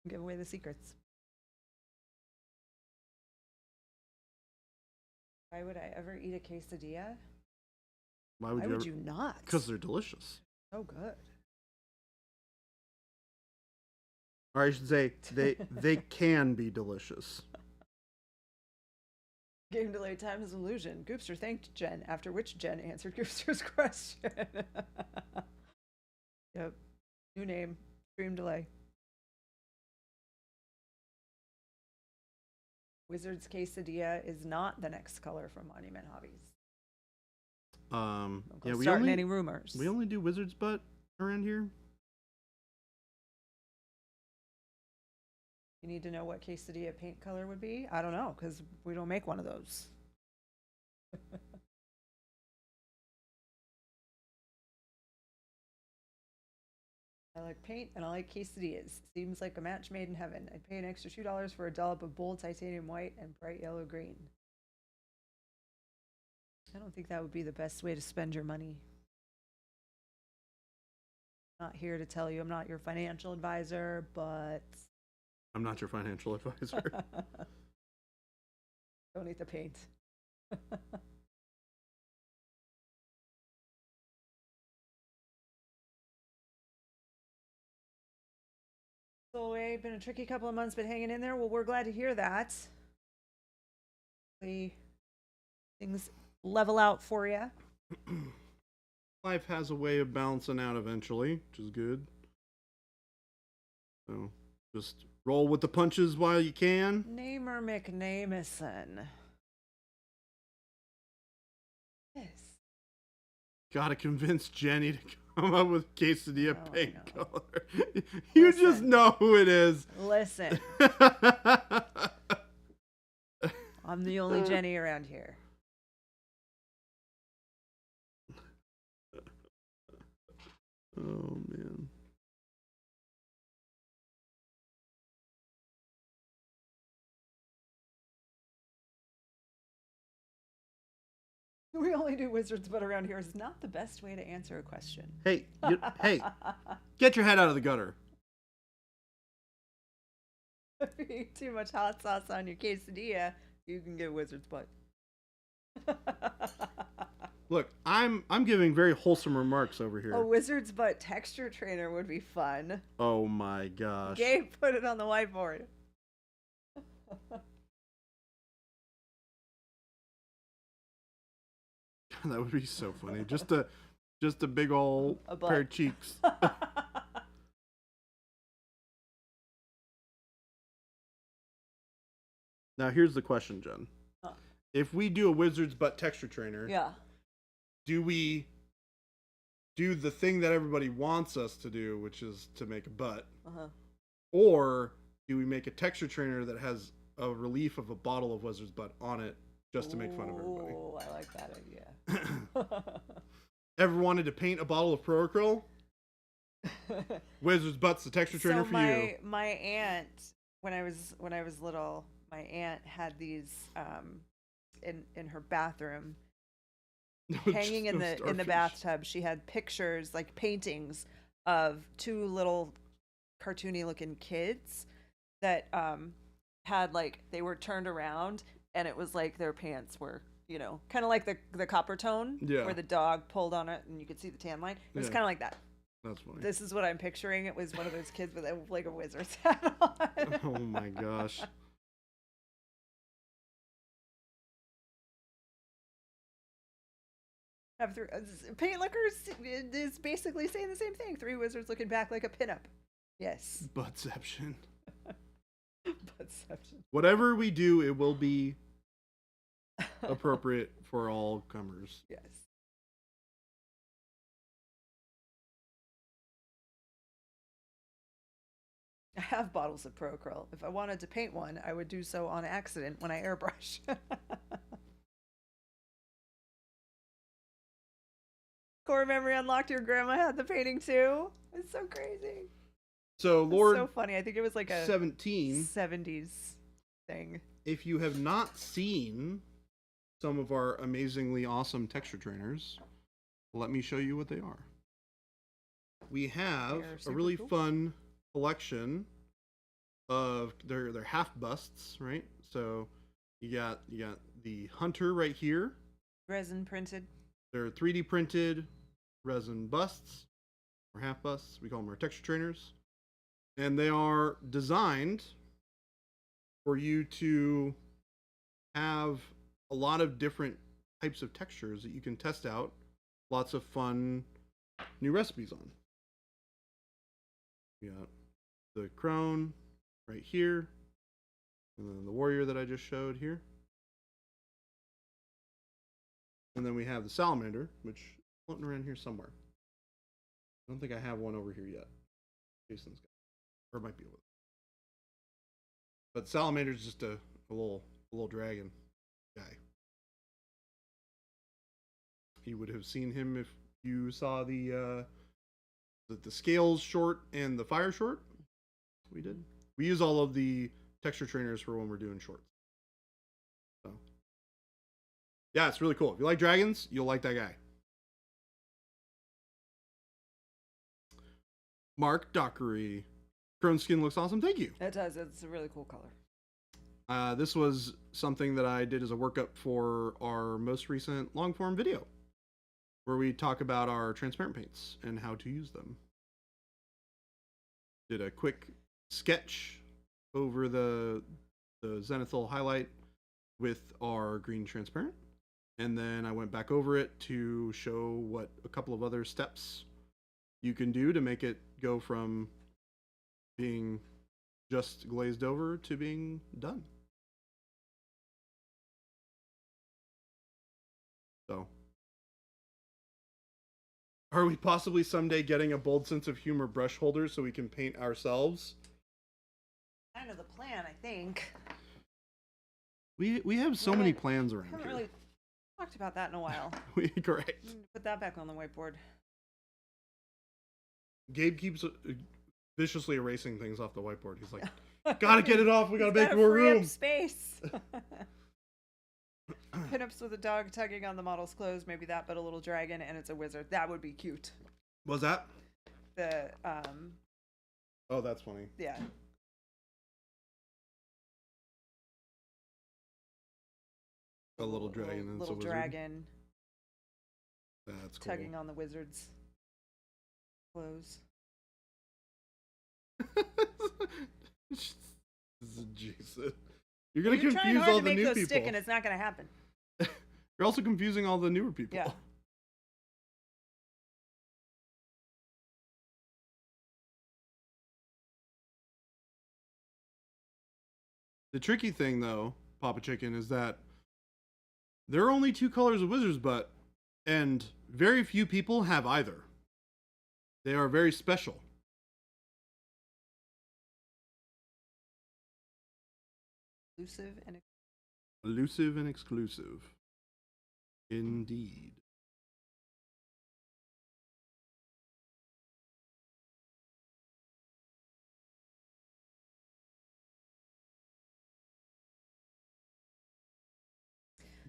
Give away the secrets. Why would I ever eat a quesadilla? Why would you not? Because they're delicious. So good. Or I should say, they can be delicious. Game delay time is illusion. Goopster thanked Jen, after which Jen answered Goopster's question. Yep. New name. Stream delay. Wizard's Quesadilla is not the next color from Monument Hobbies. Yeah, starting any rumors. We only do Wizard's Butt around here. You need to know what quesadilla paint color would be? I don't know, because we don't make one of those. I like paint and I like quesadillas. Seems like a match made in heaven. I'd pay an extra $2 for a dollop of bold titanium white and bright yellow green. I don't think that would be the best way to spend your money. Not here to tell you I'm not your financial advisor, but I'm not your financial advisor. don't eat the paint. So it's been a tricky couple of months, but hanging in there. Well, we're glad to hear that. Things level out for you. Life has a way of balancing out eventually, which is good. So just roll with the punches while you can. Namer McNamison. Yes. Gotta convince Jenny to come up with quesadilla paint color. You just know who it is. Listen. I'm the only Jenny around here. Oh, man. We only do Wizards, but around here is not the best way to answer a question. Hey, hey, get your head out of the gutter. If you eat too much hot sauce on your quesadilla, you can get Wizard's butt. Look, I'm giving very wholesome remarks over here. A Wizard's butt texture trainer would be fun. Oh my gosh. Gabe put it on the whiteboard. That would be so funny. Just a big old pair of cheeks. Now here's the question, Jen. If we do a Wizard's Butt texture trainer, yeah, do we do the thing that everybody wants us to do, which is to make a butt? Or do we make a texture trainer that has a relief of a bottle of Wizard's Butt on it just to make fun of everybody? Oh, I like that idea. Ever wanted to paint a bottle of Pro Acryl? Wizard's Butt's the texture trainer for you. My aunt, when I was little, my aunt had these in her bathroom, hanging in the bathtub. She had pictures, like paintings of two little cartoony looking kids that had, like, they were turned around and it was like their pants were, you know, kind of like the copper tone, Yeah. where the dog pulled on it and you could see the tan line. It was Yeah. kind of like that. That's funny. This is what I'm picturing. It was one of those kids with like a wizard's hat on. Oh my gosh. Have three, Paint Liquors is basically saying the same thing. Three wizards looking back like a pinup. Yes. Buttception. Buttception. Whatever we do, it will be appropriate for all comers. Yes. I have bottles of Pro Acryl. If I wanted to paint one, I would do so on accident when I airbrush. Core memory unlocked. Your grandma had the painting too. It's so crazy. So Lord, so funny. I think it was like a 17 70s thing. If you have not seen some of our amazingly awesome texture trainers, let me show you what they are. We have a really fun collection of they're half busts, right? So you got the hunter right here. Resin printed. They're 3D printed resin busts or half busts. We call them our texture trainers. And they are designed for you to have a lot of different types of textures that you can test out. Lots of fun new recipes on. We got the crone right here. And then the warrior that I just showed here. And then we have the salamander, which is floating around here somewhere. I don't think I have one over here yet. Jason's got it. Or it might be over there. But salamander's just a little dragon guy. You would have seen him if you saw the scales short and the fire short. We did. We use all of the texture trainers for when we're doing shorts. So yeah, it's really cool. If you like dragons, you'll like that guy. Mark Dockery. Crone skin looks awesome. Thank you. It does. It's a really cool color. This was something that I did as a workup for our most recent long form video, where we talk about our transparent paints and how to use them. Did a quick sketch over the zenithal highlight with our green transparent. And then I went back over it to show what a couple of other steps you can do to make it go from being just glazed over to being done. So, are we possibly someday getting a bold sense of humor brush holder so we can paint ourselves? Kind of the plan, I think. We have so many plans around I haven't here. really talked about that in a while. Correct. Put that back on the whiteboard. Gabe keeps viciously erasing things off the whiteboard. He's like, gotta get it off. We gotta make more room. Space. Pinups with a dog tugging on the model's clothes. Maybe that, but a little dragon, and it's a wizard. That would be cute. Was that? The Oh, that's funny. Yeah. A little dragon and little it's a wizard. dragon. That's cool. Tugging on the wizard's clothes. This is Jason. You're gonna confuse all the new people. Stick and it's not gonna happen. You're also confusing all the newer people. Yeah. The tricky thing, though, Papa Chicken, is that there are only two colors of wizard's butt, and very few people have either. They are very special. Elusive and exclusive. Indeed.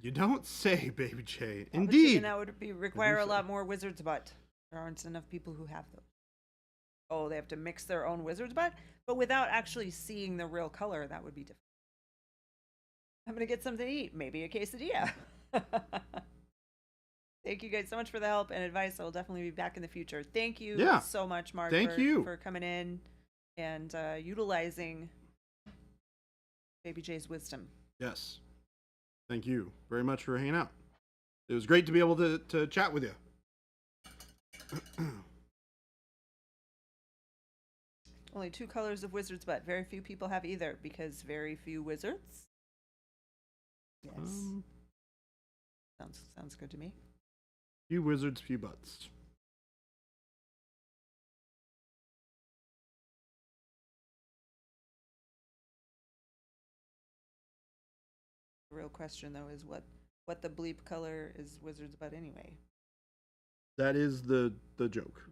You don't say, Baby J. Indeed. That would require a lot more wizard's butt. There aren't enough people who have those. Oh, they have to mix their own wizard's butt? But without actually seeing the real color, that would be different. I'm gonna get something to eat, maybe a quesadilla. Thank you guys so much for the help and advice. I will definitely be back in the future. Thank you so much, Mark. Thank you for coming in and utilizing Baby J's wisdom. Yes. Thank you very much for hanging out. It was great to be able to chat with you. Only 2 colors of wizard's butt. Very few people have either because very few wizards. Yes. Sounds good to me. Few wizards, few butts. The real question though is what the bleep color is wizard's butt anyway? That is the joke.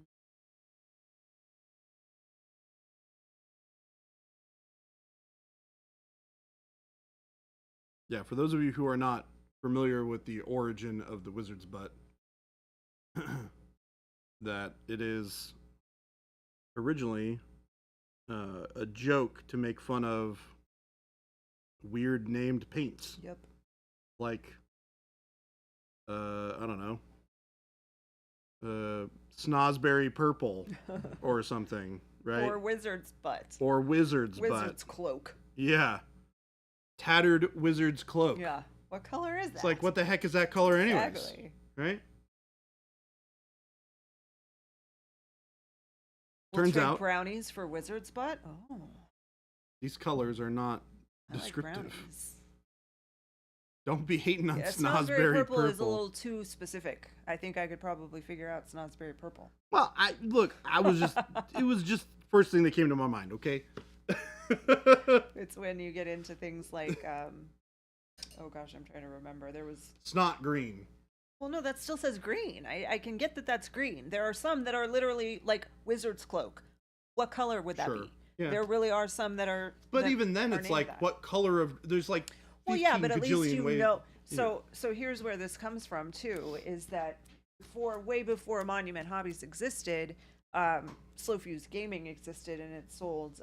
Yeah, for those of you who are not familiar with the origin of the wizard's butt, that it is originally a joke to make fun of weird named paints. Yep. Like, I don't know, Snosberry Purple or something, right? Or wizard's butt. Or wizard's butt. Wizard's cloak. Yeah. Tattered wizard's cloak. Yeah. What color is that? It's like, what the heck is that color anyways? Exactly. Right? We'll Turns trade out brownies for wizard's butt. Oh. these colors are not I descriptive. Like brownies. Don't be hating on Snosberry purple. Purple is a little too specific. I think I could probably figure out Snosberry Purple. Well, I was just it was just first thing that came to my mind, okay? It's when you get into things like oh gosh, I'm trying to remember. There was Snot green. Well, no, that still says green. I can get that that's green. There are some that are literally like wizard's cloak. What color would that be? Yeah. There really are some that are. But even then, it's like, what color of? There's like 15 well, yeah, but at least you ways. know. So here's where this comes from too: is that way before Monument Hobbies existed, Slow Fuse Gaming existed, and it sold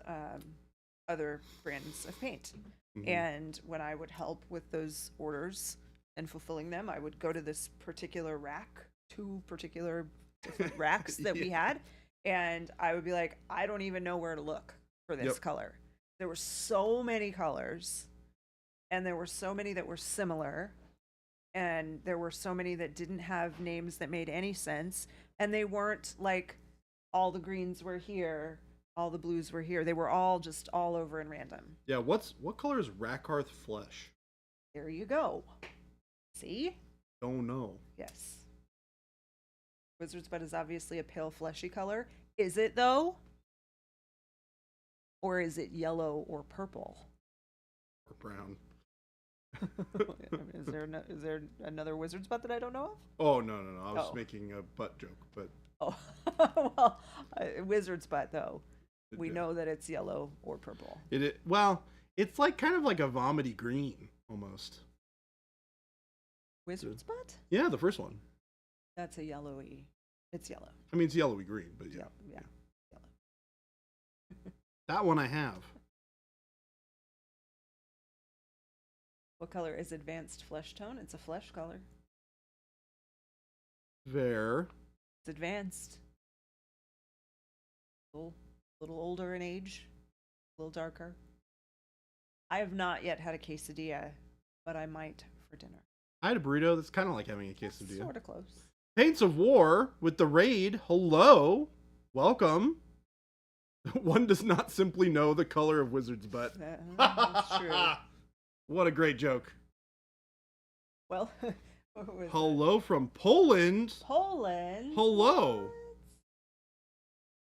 other brands of paint. Mm-hmm. And when I would help with those orders and fulfilling them, I would go to this particular rack, 2 particular different racks that we had, and I would be like, I don't even know where to look for this color. There were so many colors, and there were so many that were similar, and there were so many that didn't have names that made any sense, and they weren't like all the greens were here, all the blues were here. They were all just all over and random. Yeah, what color is Rakarth flesh? There you go. See? Don't know. Yes. Wizard's butt is obviously a pale fleshy color. Is it though? Or is it yellow or purple? Or brown. Is there another wizard's butt that I don't know of? Oh, no. I was making a butt joke, but... Oh, well, wizard's butt, though. We know that it's yellow or purple. Well, it's like kind of like a vomity green, almost. Wizard's butt? Yeah, the first one. That's a yellowy... It's yellow. I mean, it's yellowy green, but yeah. Yeah. That one I have. What color is advanced flesh tone? It's a flesh color. There. It's advanced. A little older in age. A little darker. I have not yet had a quesadilla, but I might for dinner. I had a burrito that's kind of like having a quesadilla. Sort of close. Paints of War with the raid. Hello. Welcome. One does not simply know the color of wizard's butt. That's true. What a great joke. Well, hello from Poland. Poland. Hello.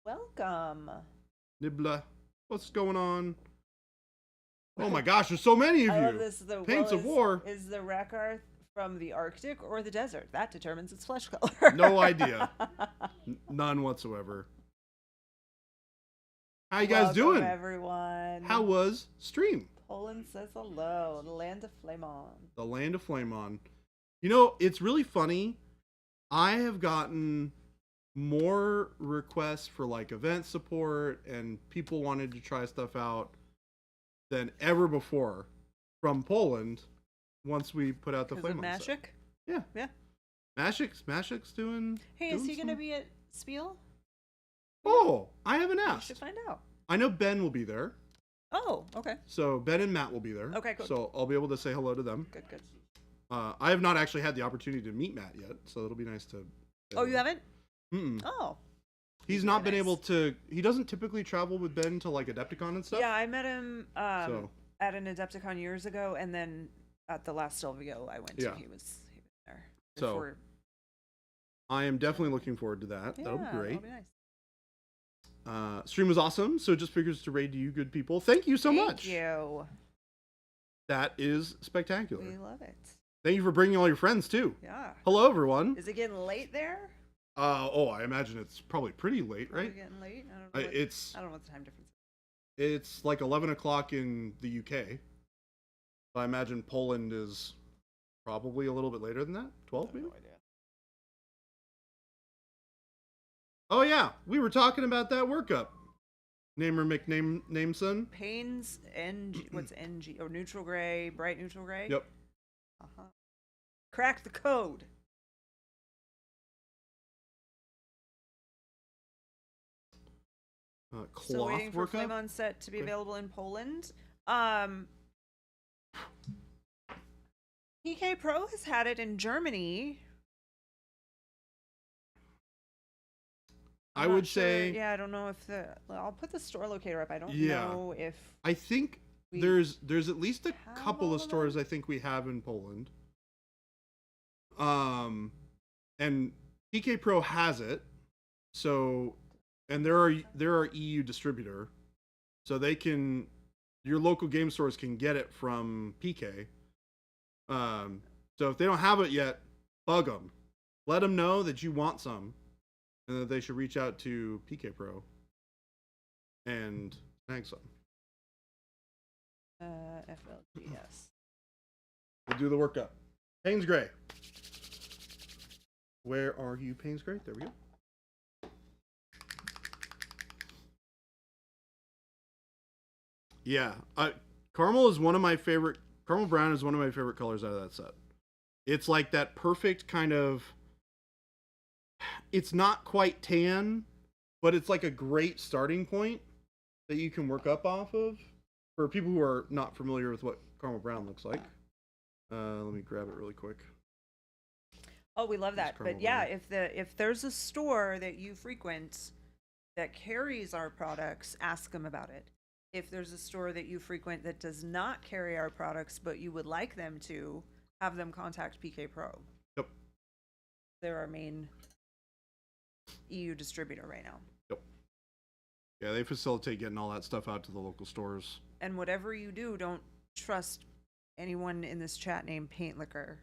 What? Welcome. Nibla. What's going on? Oh my gosh, there's so many of you. Love this, Paints of War. Is the Rakarth from the Arctic or the desert? That determines its flesh color. No idea. None whatsoever. How you guys doing? Everyone. How was stream? Poland says hello. The land of Flamon. The land of Flamon. You know, it's really funny. I have gotten more requests for like event support and people wanted to try stuff out than ever before from Poland once we put out the Because of flame on set. Mashik? Yeah. Yeah. Mashik's doing. Hey, is he going to be at Spiel? Oh, I haven't You asked. should find out. I know Ben will be there. Oh, okay. So Ben and Matt will be there. Okay, cool. So I'll be able to say hello to them. Good. I have not actually had the opportunity to meet Matt yet, so it'll be nice to. Oh, you haven't? Mm-mm. Oh. He's not been able to. He doesn't typically travel with Ben to like Adepticon and stuff. Yeah, I met him at an Adepticon years ago, and then at the last Sylvio I went to, he was there. So I am definitely looking forward to that. Yeah, that'll be great. That'll be nice. Stream was awesome, so it just figures to raid you good people. Thank you so much. Thank you. That is spectacular. We love it. Thank you for bringing all your friends too. Yeah. Hello everyone. Is it getting late there? I imagine it's probably pretty late, right? Getting late? I don't know what the time difference is. It's like 11 o'clock in the UK. I imagine Poland is probably a little bit later than that. 12 maybe? No idea. Oh yeah, we were talking about that workup. Namer McNameson. Payne's NG, what's NG? Oh, neutral gray, bright neutral gray? Yep. Uh-huh. Crack the code. Cloth Still waiting for workup. Flame on Set to be available in Poland. PK Pro has had it in Germany. I would say. Yeah, I don't know if I'll put the store locator up. I don't Yeah. know if. I think there's at least a couple all of of stores I think we have in Poland. And PK Pro has it. So, and they're our EU distributor, so your local game stores can get it from PK. So if they don't have it yet, bug them. Let them know that you want some, and that they should reach out to PK Pro and snag some. FLGS. We'll do the workup. Payne's Gray. Where are you, Payne's Gray? There we go. Yeah, caramel is one of my favorite. Caramel brown is one of my favorite colors out of that set. It's like that perfect kind of. It's not quite tan, but it's like a great starting point that you can work up off of. For people who are not familiar with what caramel brown looks like, let me grab it really quick. Oh, we love that. But yeah, if there's a store that you frequent that carries our products, ask them about it. If there's a store that you frequent that does not carry our products, but you would like them to, have them contact PK Pro. Yep. They're our main EU distributor right now. Yep. Yeah, they facilitate getting all that stuff out to the local stores. And whatever you do, don't trust anyone in this chat named Paint Liquor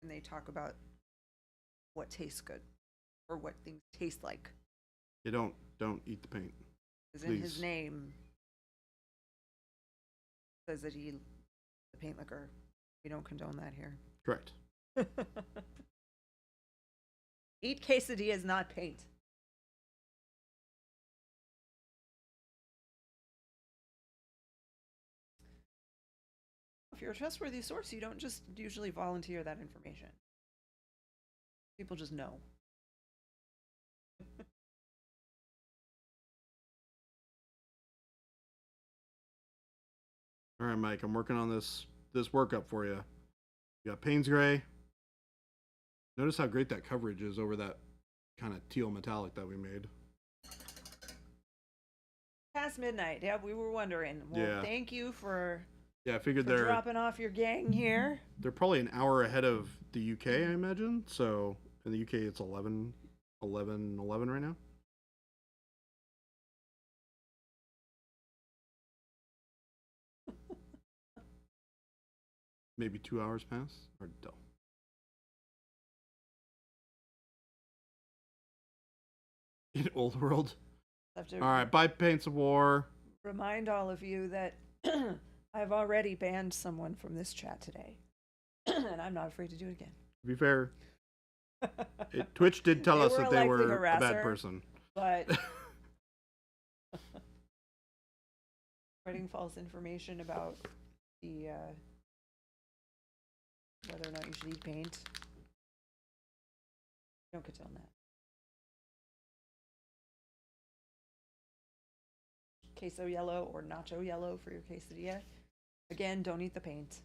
when they talk about what tastes good or what things taste like. You don't eat the paint. Because in his name says that the Paint Liquor. We don't condone that here. Correct. Eat quesadillas, not paint. If you're a trustworthy source, you don't just usually volunteer that information. People just know. All right, Mike, I'm working on this workup for you. You got Payne's Gray. Notice how great that coverage is over that kind of teal metallic that we made. Past midnight. Yeah, we were wondering. Well, thank you for. Yeah, I figured they're dropping off your gang here. They're probably an hour ahead of the UK, I imagine. So in the UK, it's 11 right now. Maybe 2 hours past, or no. In Old World. All right, bye, Paints of War. Remind all of you that I've already banned someone from this chat today, and I'm not afraid to do it again. To be fair, Twitch did tell us that they were a bad person. But spreading false information about the whether or not you should eat paint. Don't condone that. Queso yellow or nacho yellow for your quesadilla. Again, don't eat the paint.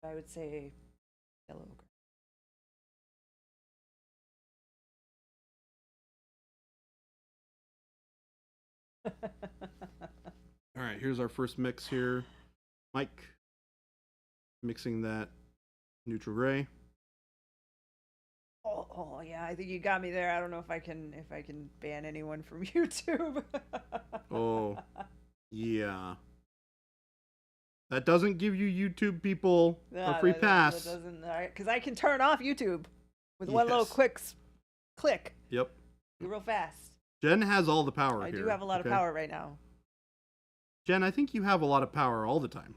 I would say yellow. All right, here's our first mix here. Mike, mixing that neutral gray. Oh yeah, I think you got me there. I don't know if I can ban anyone from YouTube. Oh, yeah. That doesn't give you YouTube people a free pass. That doesn't, because I can turn off YouTube with one little quick click. Yep. Real fast. Jen has all the power I here. do have a lot of power right now. Jen, I think you have a lot of power all the time.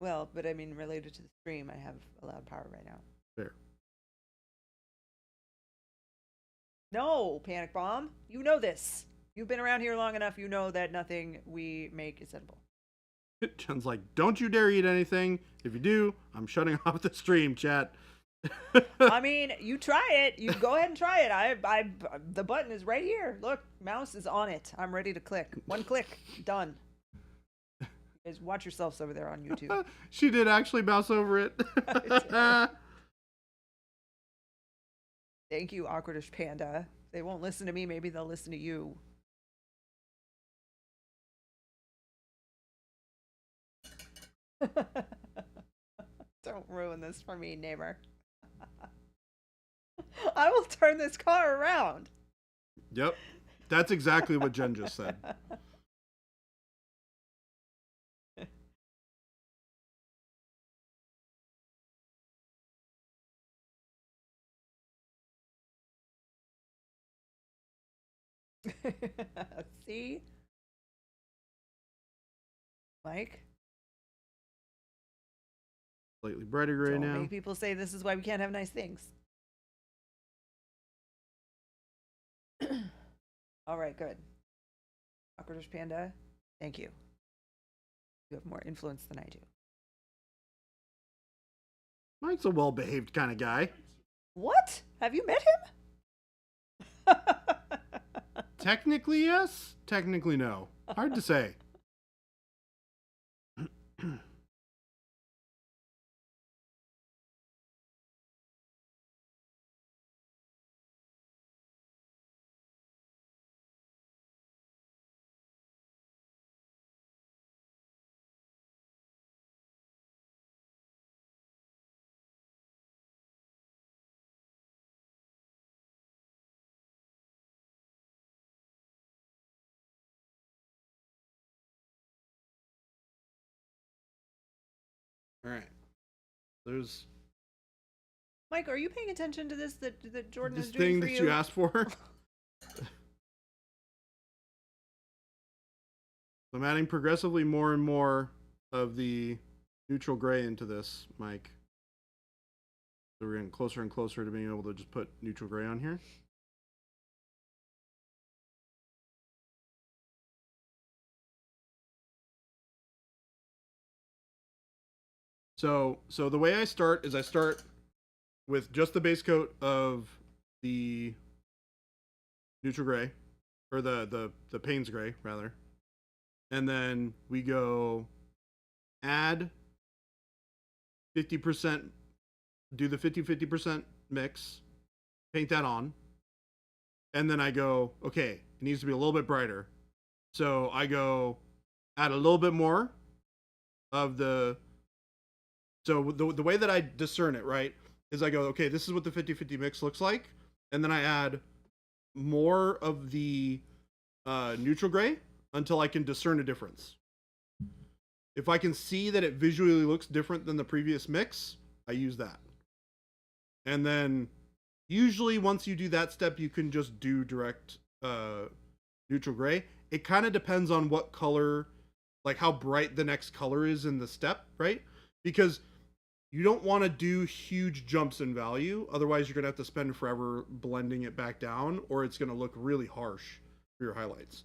Well, but I mean, related to the stream, I have a lot of power right now. Fair. No, Panic Bomb. You know this. You've been around here long enough. You know that nothing we make is edible. Jen's like, don't you dare eat anything. If you do, I'm shutting off the stream, chat. I mean, you try it. You go ahead and try it. The button is right here. Look, mouse is on it. I'm ready to click. One click. Done. You guys watch yourselves over there on YouTube. She did actually mouse over it. Thank you, Awkwardish Panda. They won't listen to me. Maybe they'll listen to you. Don't ruin this for me, neighbor. I will turn this car around. Yep. That's exactly what Jen just said. See? Mike? Slightly brighter gray now. Make people say this is why we can't have nice things. All right, good. Awkwardish Panda, thank you. You have more influence than I do. Mike's a well-behaved kind of guy. What? Have you met him? Technically, yes. Technically, no. Hard to say. All right. There's Mike, are you paying attention to this that Jordan this is doing thing for that you? you asked for. I'm adding progressively more and more of the neutral gray into this, Mike. So we're getting closer and closer to being able to just put neutral gray on here. So the way I start is I start with just the base coat of the neutral gray, or the Payne's gray rather, and then we go add 50%, do the 50% mix, paint that on, and then I go, okay, it needs to be a little bit brighter, so I go add a little bit more of the. So the way that I discern it, right, is I go, okay, this is what the 50-50 mix looks like, and then I add more of the neutral gray until I can discern a difference. If I can see that it visually looks different than the previous mix, I use that. And then usually once you do that step, you can just do direct neutral gray. It kind of depends on what color, like how bright the next color is in the step, right? Because you don't want to do huge jumps in value. Otherwise, you're going to have to spend forever blending it back down, or it's going to look really harsh for your highlights.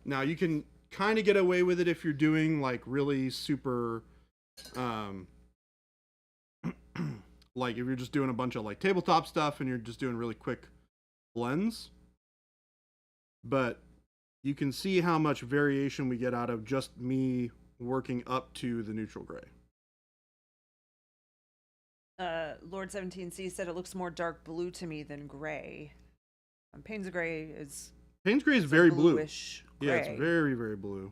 Now, you can kind of get away with it if you're doing like really super Um, like if you're just doing a bunch of like tabletop stuff and you're just doing really quick blends. But you can see how much variation we get out of just me working up to the neutral gray. Lord 17C said it looks more dark blue to me than gray. Payne's gray is very blue. Gray. Yeah, it's very, very blue.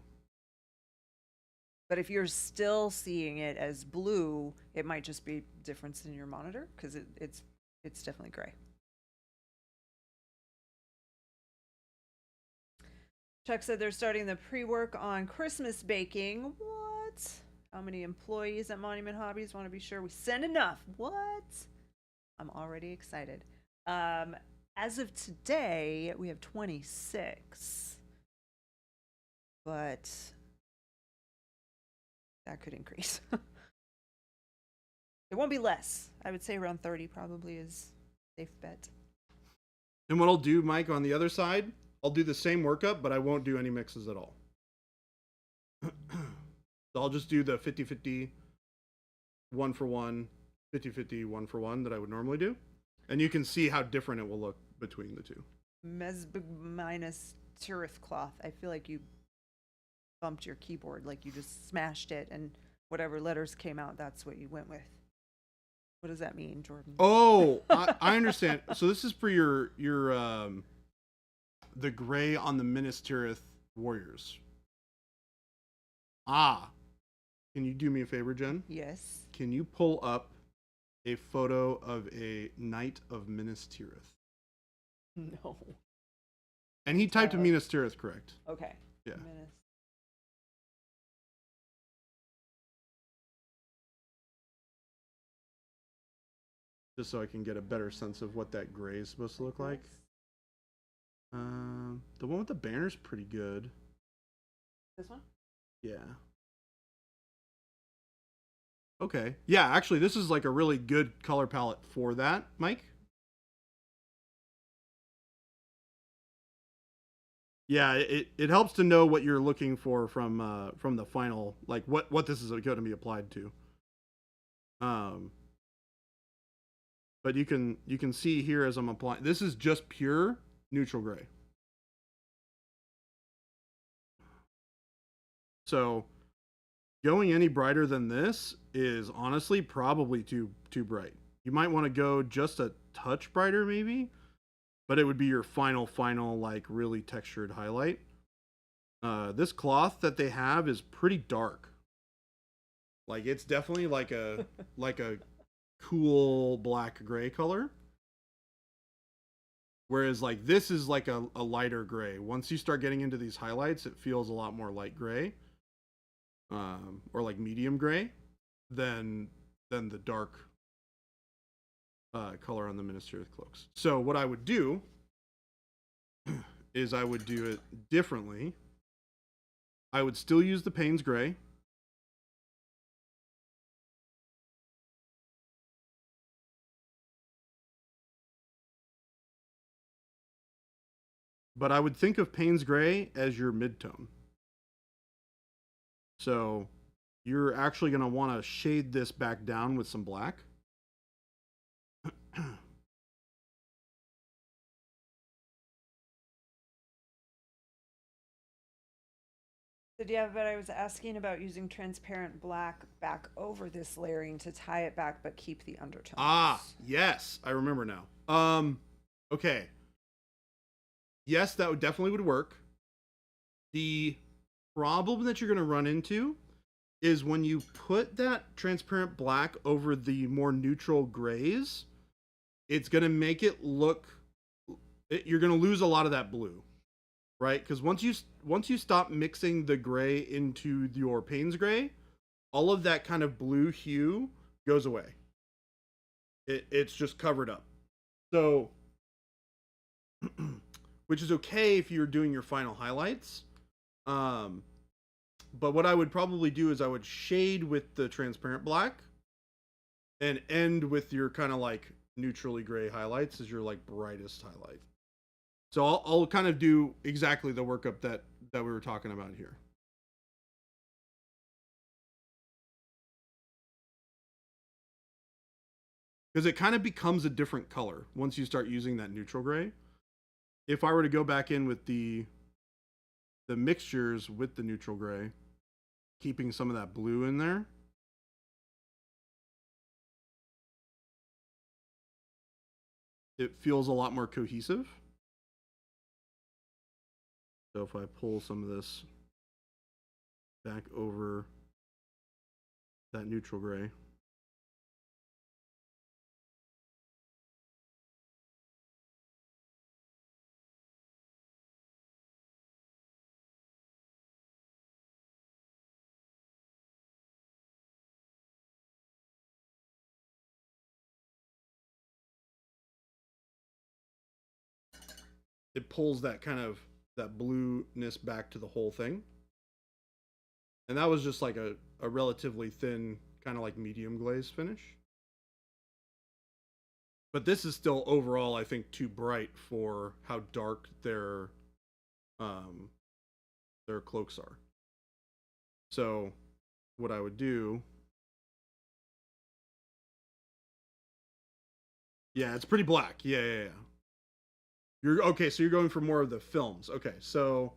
But if you're still seeing it as blue, it might just be difference in your monitor because it's definitely gray. Chuck said they're starting the pre-work on Christmas baking. What? How many employees at Monument Hobbies want to be sure we send enough? What? I'm already excited. As of today, we have 26. But that could increase. It won't be less. I would say around 30 probably is a safe bet. And what I'll do, Mike, on the other side, I'll do the same workup, but I won't do any mixes at all. So I'll just do the 50-50, 1-for-1, 50-50, 1-for-1 that I would normally do. And you can see how different it will look between the two. Mesbig minus Turith cloth. I feel like you bumped your keyboard, like you just smashed it, and whatever letters came out, that's what you went with. What does that mean, Jordan? Oh, I understand. So this is for your the gray on the Minas Tirith warriors. Ah, can you do me a favor, Jen? Yes. Can you pull up a photo of a Knight of Minas Tirith? No. And he typed Minas Tirith correct. Okay. Yeah. Just so I can get a better sense of what that gray is supposed to look like. The one with the banner's pretty good. This one? Yeah. Okay. Yeah, actually, this is like a really good color palette for that, Mike. Yeah, it helps to know what you're looking for from the final, like what this is going to be applied to. But you can see here as I'm applying, this is just pure neutral gray. So going any brighter than this is honestly probably too bright. You might want to go just a touch brighter maybe, but it would be your final like really textured highlight. This cloth that they have is pretty dark. Like it's definitely like a like a cool black gray color. Whereas like this is like a lighter gray. Once you start getting into these highlights, it feels a lot more light gray. Or like medium gray than the dark color on the Minas Tirith cloaks. So what I would do is I would do it differently. I would still use the Payne's gray. But I would think of Payne's gray as your midtone. So you're actually going to want to shade this back down with some black. Yeah, but I was asking about using transparent black back over this layering to tie it back, but keep the undertones. Ah, yes, I remember now. Okay. Yes, that would definitely work. The problem that you're going to run into is when you put that transparent black over the more neutral grays, it's going to make it look, you're going to lose a lot of that blue, right? Because once you stop mixing the gray into your Payne's gray, all of that kind of blue hue goes away. It's just covered up. So, which is okay if you're doing your final highlights. But what I would probably do is I would shade with the transparent black and end with your kind of like neutrally gray highlights as your like brightest highlight. So I'll kind of do exactly the workup that we were talking about here. because it kind of becomes a different color once you start using that neutral gray. If I were to go back in with the mixtures with the neutral gray, keeping some of that blue in there, it feels a lot more cohesive. So if I pull some of this back over that neutral gray, it pulls that kind of that blueness back to the whole thing. And that was just like a relatively thin, kind of like medium glaze finish. But this is still overall, I think, too bright for how dark their cloaks are. So what I would do, yeah, it's pretty black. Yeah. You're okay. So you're going for more of the films. Okay, so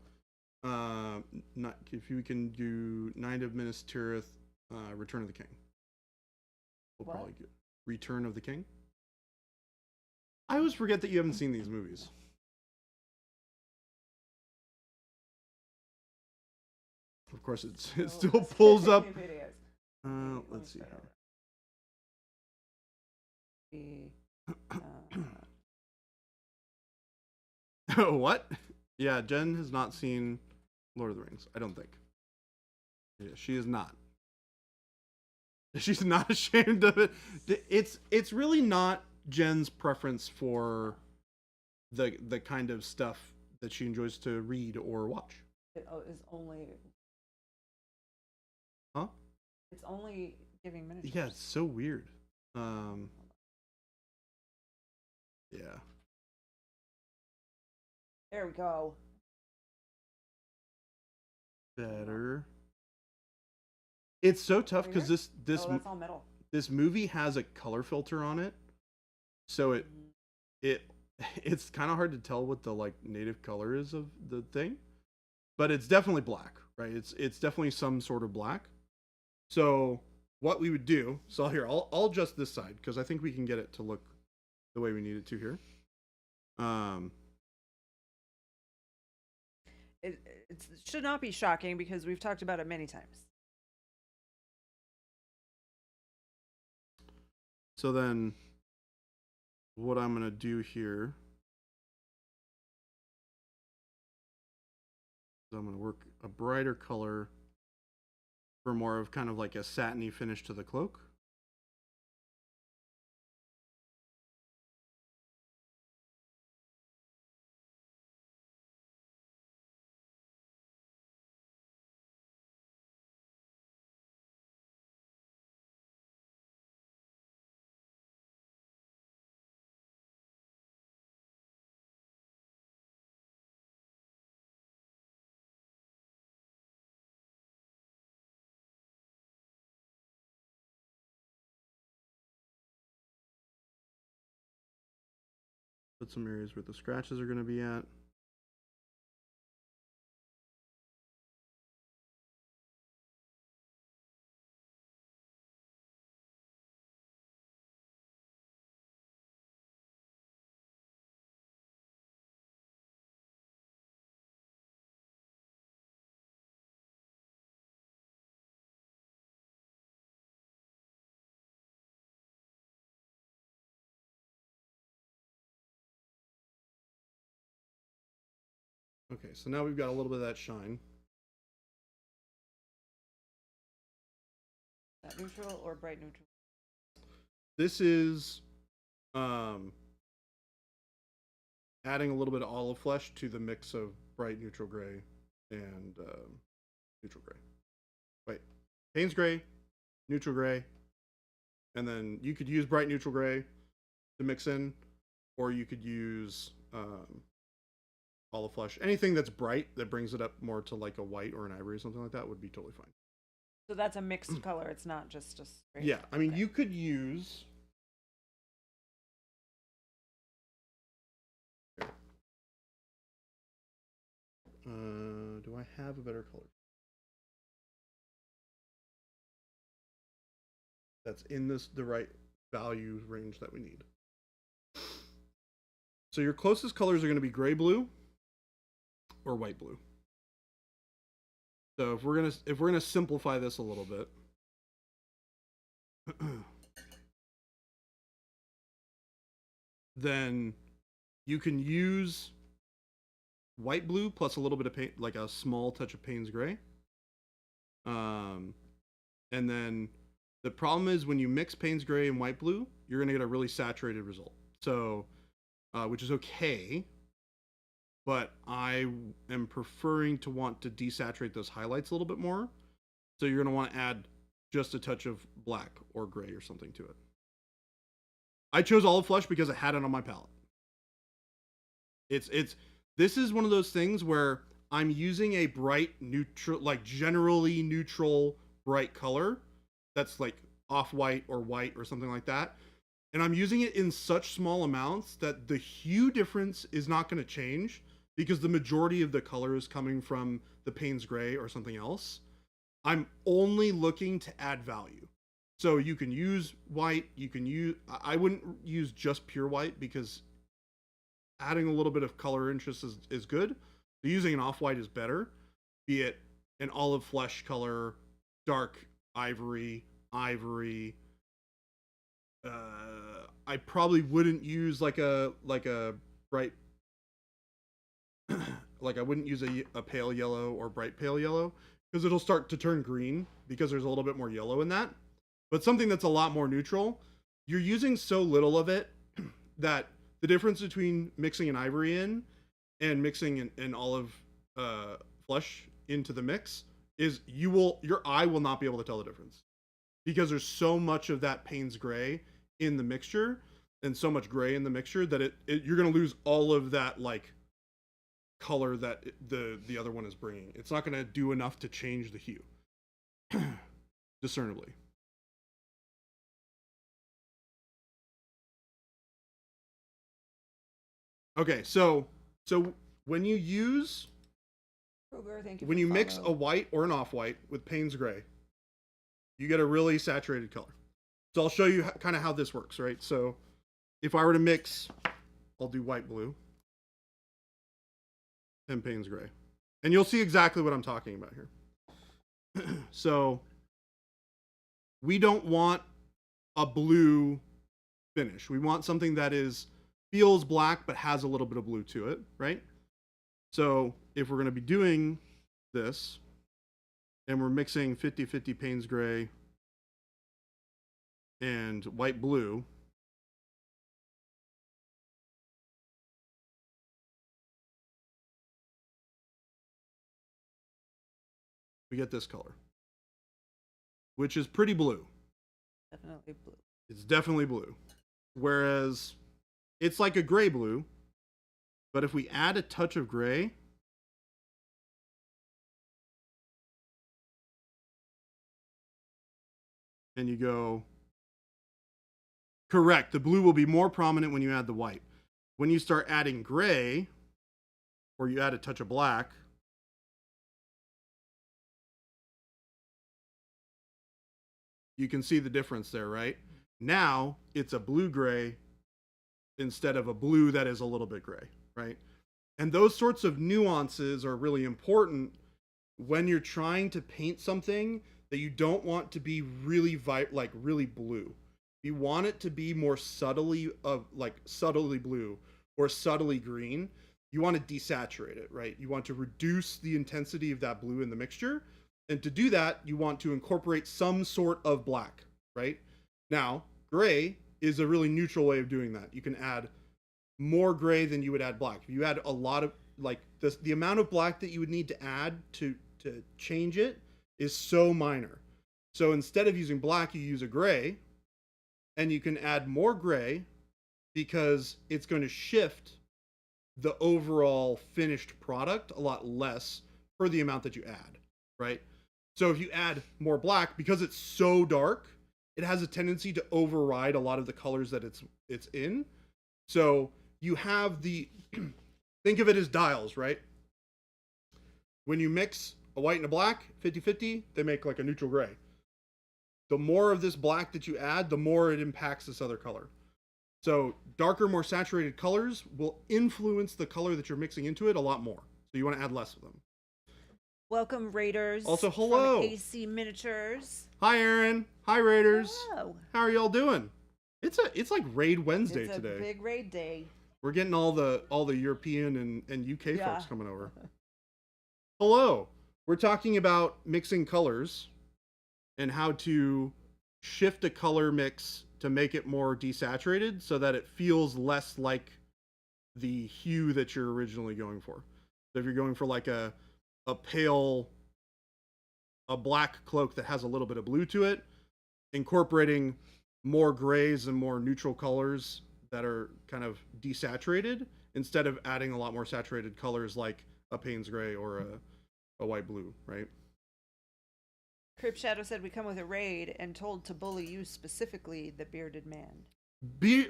not if you can do Night of Minas Tirith, Return of the King. We'll probably get Return of the King. I always forget that you haven't seen these movies. Of course, it still pulls up. Let's see here. What? Yeah, Jen has not seen Lord of the Rings. I don't think. Yeah, she is not. She's not ashamed of it. It's really not Jen's preference for the kind of stuff that she enjoys to read or watch. It is only. Huh? It's only giving miniatures. Yeah, it's so weird. Yeah. There we go. Better. It's so tough because this that's all metal. This movie has a color filter on it, so it's kind of hard to tell what the like native color is of the thing, but it's definitely black, right? It's definitely some sort of black. So what we would do, so here I'll adjust this side because I think we can get it to look the way we need it to here. It should not be shocking because we've talked about it many times. So then what I'm going to do here is I'm going to work a brighter color for more of kind of like a satiny finish to the cloak. Put some areas where the scratches are going to be at. Okay, so now we've got a little bit of that shine. That neutral or bright neutral? This is adding a little bit of olive flesh to the mix of bright neutral gray and neutral gray. Wait, Payne's gray, neutral gray, and then you could use bright neutral gray to mix in, or you could use olive flesh. Anything that's bright that brings it up more to like a white or an ivory or something like that would be totally fine. So that's a mixed color. It's not just a straight. Yeah, I mean, you could use Do I have a better color? That's in the right value range that we need. So your closest colors are going to be gray blue or white blue. So if we're gonna simplify this a little bit, then you can use white blue plus a little bit of paint, like a small touch of Payne's gray. And then the problem is when you mix Payne's gray and white blue, you're gonna get a really saturated result. So, which is okay, but I am preferring to want to desaturate those highlights a little bit more. So you're gonna want to add just a touch of black or gray or something to it. I chose Olive Flush because I had it on my palette. This is one of those things where I'm using a bright neutral, like generally neutral bright color that's like off-white or white or something like that. And I'm using it in such small amounts that the hue difference is not going to change because the majority of the color is coming from the Payne's gray or something else. I'm only looking to add value. So you can use white, I wouldn't use just pure white because adding a little bit of color interest is good. So using an off-white is better, be it an olive flesh color, dark ivory. I probably wouldn't use like a bright, like I wouldn't use a pale yellow or bright pale yellow because it'll start to turn green because there's a little bit more yellow in that. But something that's a lot more neutral, you're using so little of it that the difference between mixing an ivory in and mixing an olive flesh into the mix is your eye will not be able to tell the difference because there's so much of that Payne's gray in the mixture and so much gray in the mixture that you're going to lose all of that like color that the other one is bringing. It's not going to do enough to change the hue discernibly. Okay, so when you use when you mix a white or an off-white with Payne's gray, you get a really saturated color. So I'll show you kind of how this works, right? So if I were to mix, I'll do white blue and Payne's gray, and you'll see exactly what I'm talking about here. So we don't want a blue finish. We want something that feels black but has a little bit of blue to it, right? So if we're going to be doing this and we're mixing 50-50 Payne's gray and white blue, we get this color, which is pretty blue. Definitely blue. It's definitely blue. Whereas it's like a gray blue, but if we add a touch of gray, and you go, correct, the blue will be more prominent when you add the white. When you start adding gray, or you add a touch of black, you can see the difference there, right? Now it's a blue-gray instead of a blue that is a little bit gray, right? And those sorts of nuances are really important when you're trying to paint something that you don't want to be really really blue. You want it to be more subtly blue or subtly green. You want to desaturate it, right? You want to reduce the intensity of that blue in the mixture. And to do that, you want to incorporate some sort of black, right? Now, gray is a really neutral way of doing that. You can add more gray than you would add black. If you add a lot of the amount of black that you would need to add to change it is so minor. So instead of using black, you use a gray, and you can add more gray because it's going to shift the overall finished product a lot less for the amount that you add, right? So if you add more black, because it's so dark, it has a tendency to override a lot of the colors that it's in. So you have think of it as dials, right? when you mix a white and a black, 50-50, they make like a neutral gray. The more of this black that you add, the more it impacts this other color. So darker, more saturated colors will influence the color that you're mixing into it a lot more. So you want to add less of them. Welcome, Raiders. Also, hello. From AC Miniatures. Hi, Aaron. Hi, Raiders. Hello. How are y'all doing? It's like Raid Wednesday today. It's a big raid day. We're getting all the European and UK folks coming over. Hello. We're talking about mixing colors and how to shift a color mix to make it more desaturated so that it feels less like the hue that you're originally going for. So if you're going for like a black cloak that has a little bit of blue to it, incorporating more grays and more neutral colors that are kind of desaturated instead of adding a lot more saturated colors like a Payne's gray or a white blue, right? Crip Shadow said we come with a raid and told to bully you specifically, the bearded man.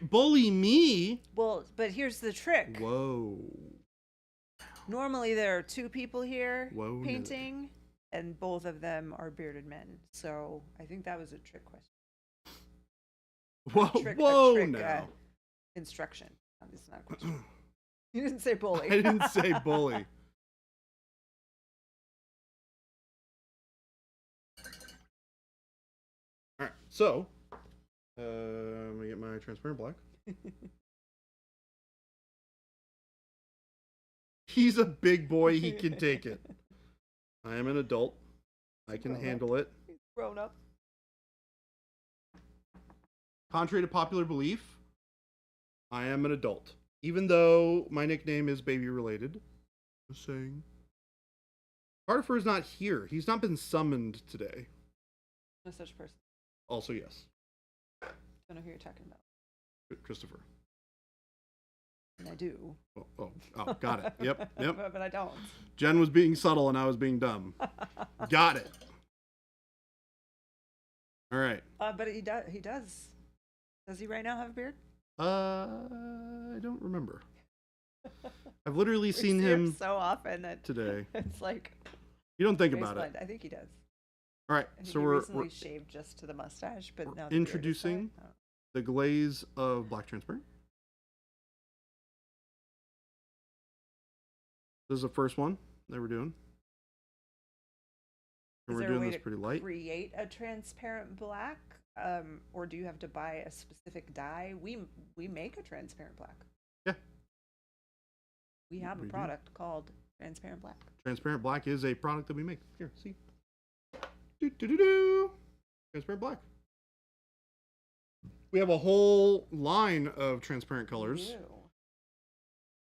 Bully me? Well, but here's the trick. Whoa. Normally there are 2 people here painting, no. and both of them are bearded men. So I think that was a trick question. Whoa, now. Instruction. It's not a question. You didn't say bully. I didn't say bully. All right, so let me get my transparent black. He's a big boy. He can take it. I am an adult. I can handle it. He's grown up. Contrary to popular belief, I am an adult. Even though my nickname is baby related. Just saying. Carter is not here. He's not been summoned today. No such person. Also, yes. Don't know who you're talking about. Christopher. And I do. Oh, got it. Yep. But I don't. Jen was being subtle and I was being dumb. Got it. All right. But he does. He does. Does he right now have a beard? I don't remember. I've literally seen him so often that today. It's like you don't think about it. I think he does. All right, I think so he we're recently shaved just to the mustache, but now introducing the glaze of black transparent. This is the first one that we're doing. And we're doing this pretty light. Create a transparent black, or do you have to buy a specific dye? We make a transparent black. Yeah. We have a product called transparent black. Transparent black is a product that we make. Here, see. Do. Transparent black. We have a whole line of transparent colors.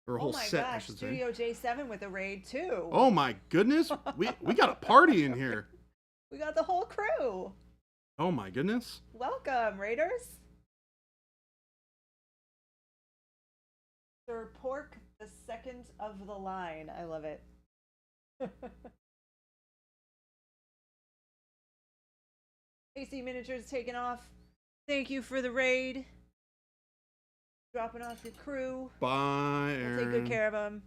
Or a whole set, I should say. Studio J7 with a raid too. Oh my goodness. We got a party in here. We got the whole crew. Oh my goodness. Welcome, Raiders. Sir Pork, the second of the line. I love it. AC Miniatures taking off. Thank you for the raid. Dropping off your crew. Bye, Aaron. We'll take good care of them.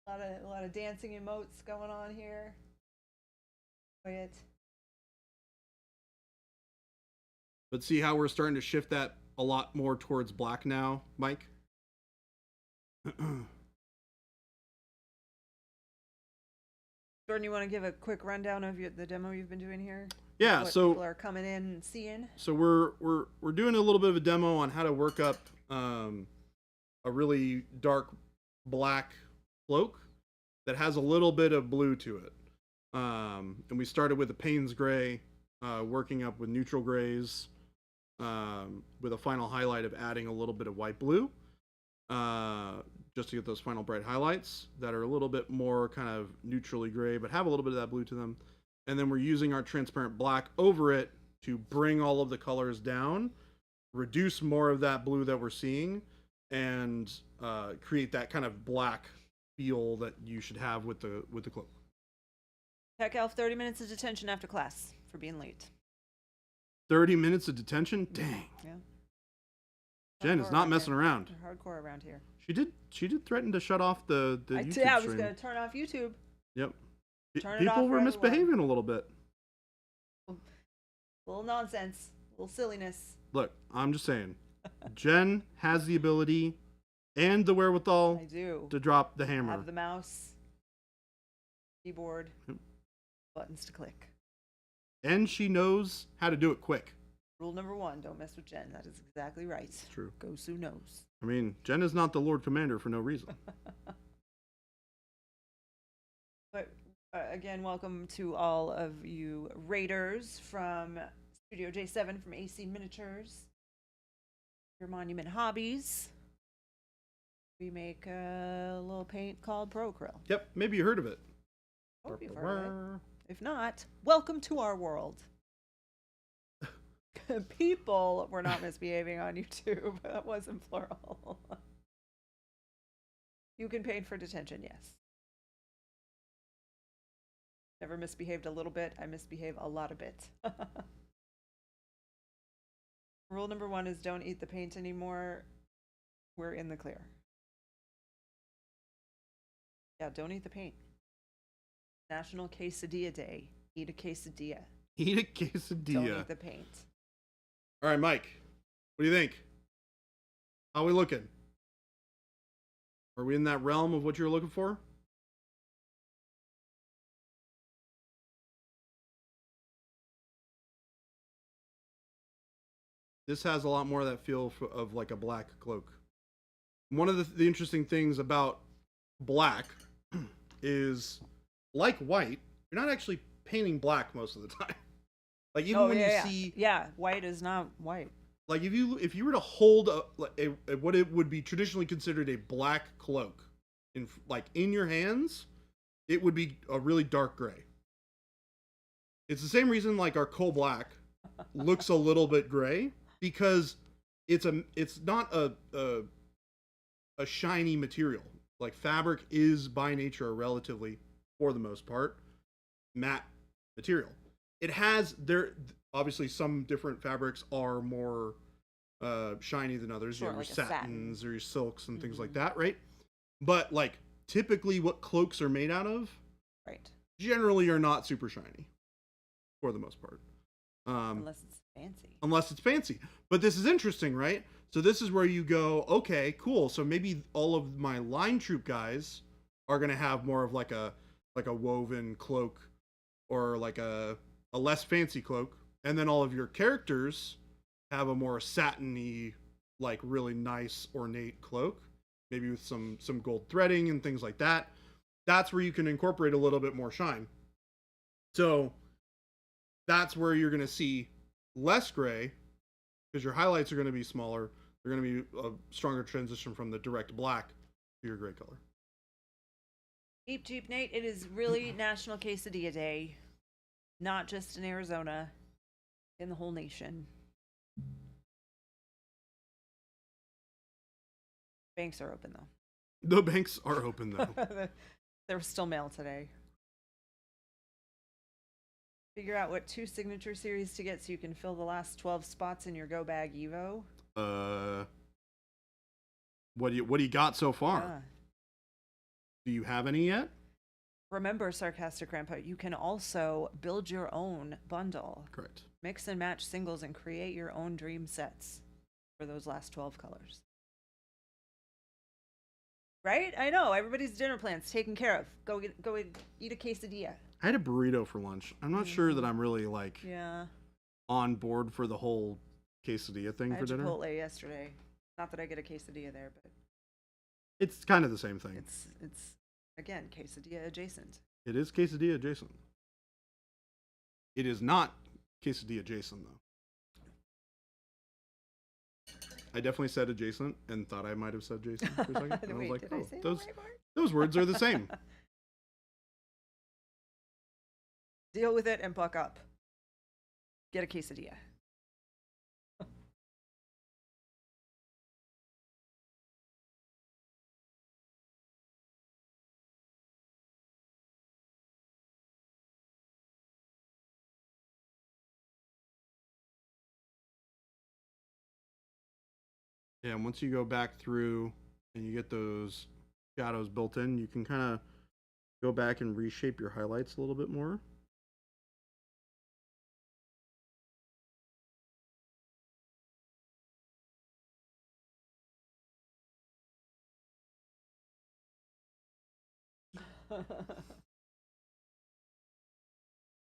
a lot of dancing emotes going on here. Quiet. But see how we're starting to shift that a lot more towards black now, Mike? Jordan, you want to give a quick rundown of the demo you've been doing here? Yeah, what so people are coming in and seeing. So we're doing a little bit of a demo on how to work up a really dark black cloak that has a little bit of blue to it. And we started with a Payne's gray, working up with neutral grays, with a final highlight of adding a little bit of white blue. Just to get those final bright highlights that are a little bit more kind of neutrally gray, but have a little bit of that blue to them. And then we're using our transparent black over it to bring all of the colors down, reduce more of that blue that we're seeing, and create that kind of black feel that you should have with the cloak. Tech Elf, 30 minutes of detention after class for being late. 30 minutes of detention? Dang. Yeah. Jen is not messing around. They're hardcore around here. She did threaten to shut off the YouTube stream. I was going to turn off YouTube. Yep. People were misbehaving a little bit. A little nonsense. A little silliness. Look, I'm just saying. Jen has the ability and the wherewithal to drop the hammer. I have the mouse, keyboard, buttons to click. And she knows how to do it quick. Rule number 1, don't mess with Jen. That is exactly right. It's true. Gosu knows. I mean, Jen is not the Lord Commander for no reason. But again, welcome to all of you raiders from Studio J7 from AC Miniatures. Your monument hobbies. We make a little paint called Pro Krill. Yep, maybe you heard of it. Hope you've heard of it. If not, welcome to our world. People were not misbehaving on YouTube. That wasn't plural. You can paint for detention, yes. Never misbehaved a little bit. I misbehave a lot of bit. Rule number 1 is don't eat the paint anymore. We're in the clear. Yeah, don't eat the paint. National Quesadilla Day. Eat a quesadilla. Eat a quesadilla. Don't eat the paint. All right, Mike. What do you think? How are we looking? Are we in that realm of what you're looking for? This has a lot more of that feel of like a black cloak. One of the interesting things about black is, like white, you're not actually painting black most of the time. Like even when you see, white is not white. Like if you were to hold a what it would be traditionally considered a black cloak in your hands, it would be a really dark gray. It's the same reason like our coal black looks a little bit gray, because it's not a shiny material. Like fabric is by nature a relatively, for the most part, matte material. It has obviously some different fabrics are more shiny than others. Sure, you have like your satins satin. or your silks and things like that, right? But like typically what cloaks are made out of, right, generally are not super shiny, for the most part. Unless it's fancy. Unless it's fancy. But this is interesting, right? So this is where you go, okay, cool. So maybe all of my line troop guys are going to have more of like a woven cloak, or like a less fancy cloak. And then all of your characters have a more satiny, like really nice ornate cloak, maybe with some gold threading and things like that. That's where you can incorporate a little bit more shine. So that's where you're going to see less gray, because your highlights are going to be smaller. They're going to be a stronger transition from the direct black to your gray color. Cheap Nate, it is really National Quesadilla Day. Not just in Arizona, in the whole nation. Banks are open, though. The banks are open, though. There was still mail today. Figure out what 2 signature series to get so you can fill the last 12 spots in your Go Bag Evo. What do you got so far? Yeah. Do you have any yet? Remember, Sarcastic Grandpa, you can also build your own bundle. Correct. Mix and match singles and create your own dream sets for those last 12 colors. Right? I know. Everybody's dinner plan's taken care of. Go eat a quesadilla. I had a burrito for lunch. I'm not sure that I'm really on board for the whole quesadilla thing for dinner. I had Chipotle yesterday. Not that I get a quesadilla there, but it's kind of the same thing. It's again quesadilla adjacent. It is quesadilla adjacent. It is not quesadilla adjacent though. I definitely said adjacent and thought I might have said Jason for a second. And I was like, those words are the same. Deal with it and buck up. Get a quesadilla. Yeah, and once you go back through and you get those shadows built in, you can kind of go back and reshape your highlights a little bit more.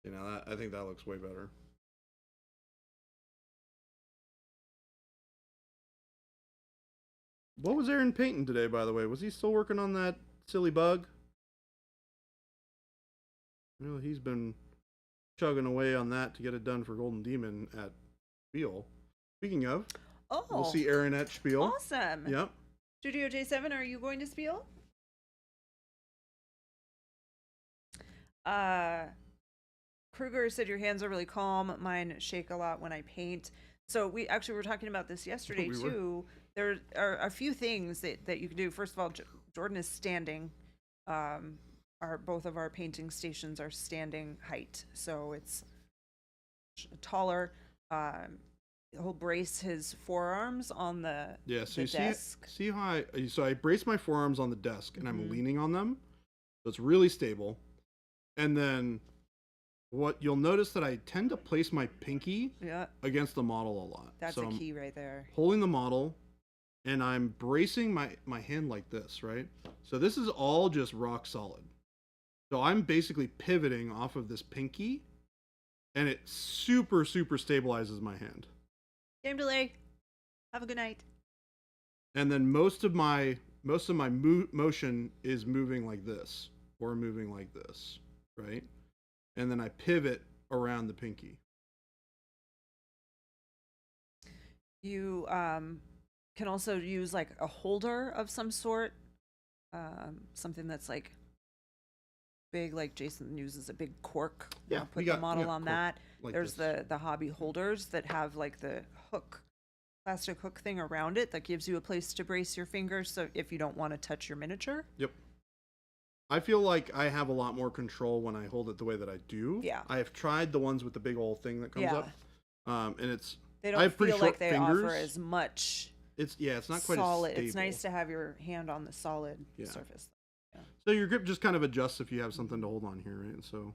You know, I think that looks way better. What was Aaron painting today, by the way? Was he still working on that silly bug? Well, he's been chugging away on that to get it done for Golden Demon at Spiel. Speaking of, we'll see Aaron at Spiel. Awesome. Yep. Studio J7, are you going to Spiel? Kruger said your hands are really calm. Mine shake a lot when I paint. So we actually were talking about this yesterday too. There are a few things that you can do. First of all, Jordan is standing. Both of our painting stations are standing height, so it's taller. He'll brace his forearms on the desk. See how I brace my forearms on the desk and I'm leaning on them, so it's really stable. And then what you'll notice that I tend to place my pinky against the model a lot. That's a key right there. Holding the model, and I'm bracing my hand like this, right? So this is all just rock solid. So I'm basically pivoting off of this pinky, and it super stabilizes my hand. Game delay. Have a good night. And then most of my motion is moving like this or moving like this, right? And then I pivot around the pinky. You can also use like a holder of some sort, something that's like big, like Jason uses a big cork. Yeah, put the model on that. Like there's the hobby holders that have like the plastic hook thing around it that gives you a place to brace your fingers, so if you don't want to touch your miniature. Yep. I feel like I have a lot more control when I hold it the way that I do. Yeah. I have tried the ones with the big old thing that comes up. And they don't feel like they offer as much. It's not quite solid. as stable. It's nice to have your hand on the solid surface. Yeah. So your grip just kind of adjusts if you have something to hold on here, right? So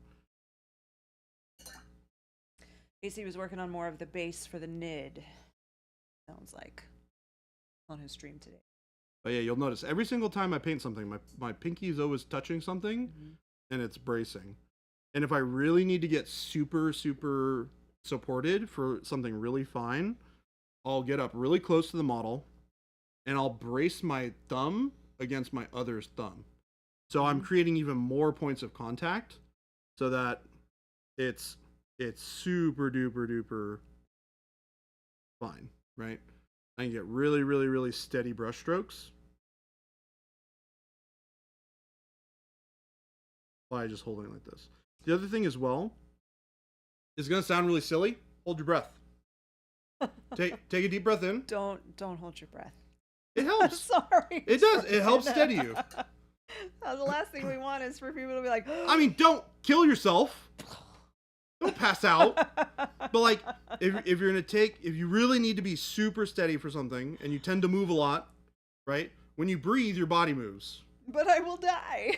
AC was working on more of the base for the NID. Sounds like on his stream today. But yeah, you'll notice every single time I paint something, my pinky is always touching something, and it's bracing. And if I really need to get super supported for something really fine, I'll get up really close to the model, and I'll brace my thumb against my other's thumb. So I'm creating even more points of contact, so that it's super duper fine, right? I can get really steady brush strokes by just holding it like this. The other thing as well is going to sound really silly. Hold your breath. Take a deep breath in. Don't hold your breath. It helps. Sorry. It does. It helps steady you. The last thing we want is for people to be like, I mean, don't kill yourself. Don't pass out. But like, if you really need to be super steady for something, and you tend to move a lot, right? When you breathe, your body moves. But I will die.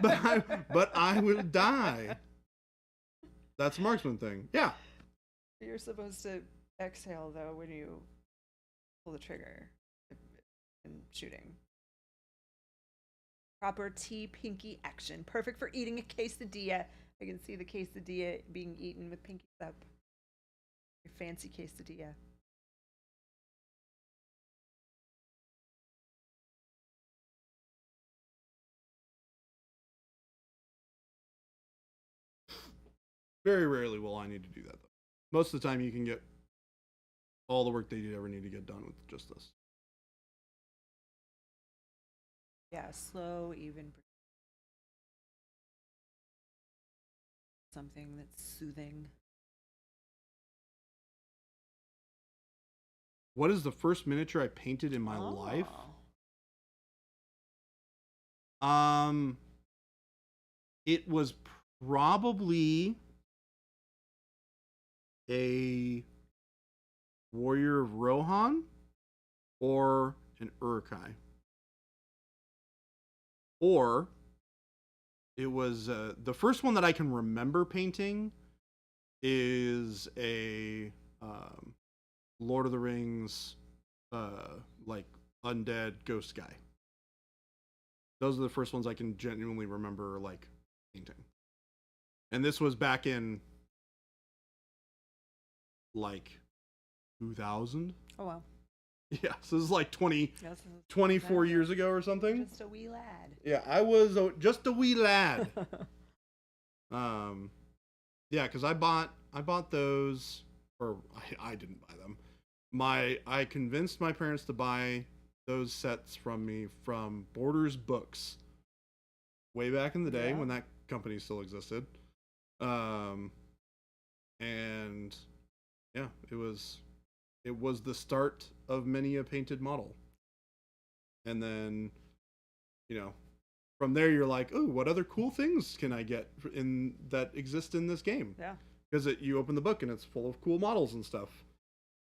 but I will die. That's a marksman thing. Yeah. You're supposed to exhale though when you pull the trigger in shooting. Proper T-pinky action. Perfect for eating a quesadilla. I can see the quesadilla being eaten with pinkies up. Your fancy quesadilla. Very rarely will I need to do that, though. Most of the time, you can get all the work that you ever need to get done with just this. Yeah, slow, even. Something that's soothing. What is the first miniature I painted in my life? It was probably a Warrior of Rohan or an urukai. Or it was the first one that I can remember painting is a Lord of the Rings like undead ghost guy. Those are the first ones I can genuinely remember like painting. And this was back in like 2000. Oh wow. Yeah, so this is like 24 years ago or something. Just a wee lad. Yeah, I was just a wee lad. Yeah, because I bought those, or I didn't buy them. I convinced my parents to buy those sets from me from Borders Books way back in the day when that company still existed. And yeah, it was the start of many a painted model. And then, from there you're like, oh, what other cool things can I get in that exist in this game? Yeah. Because you open the book and it's full of cool models and stuff.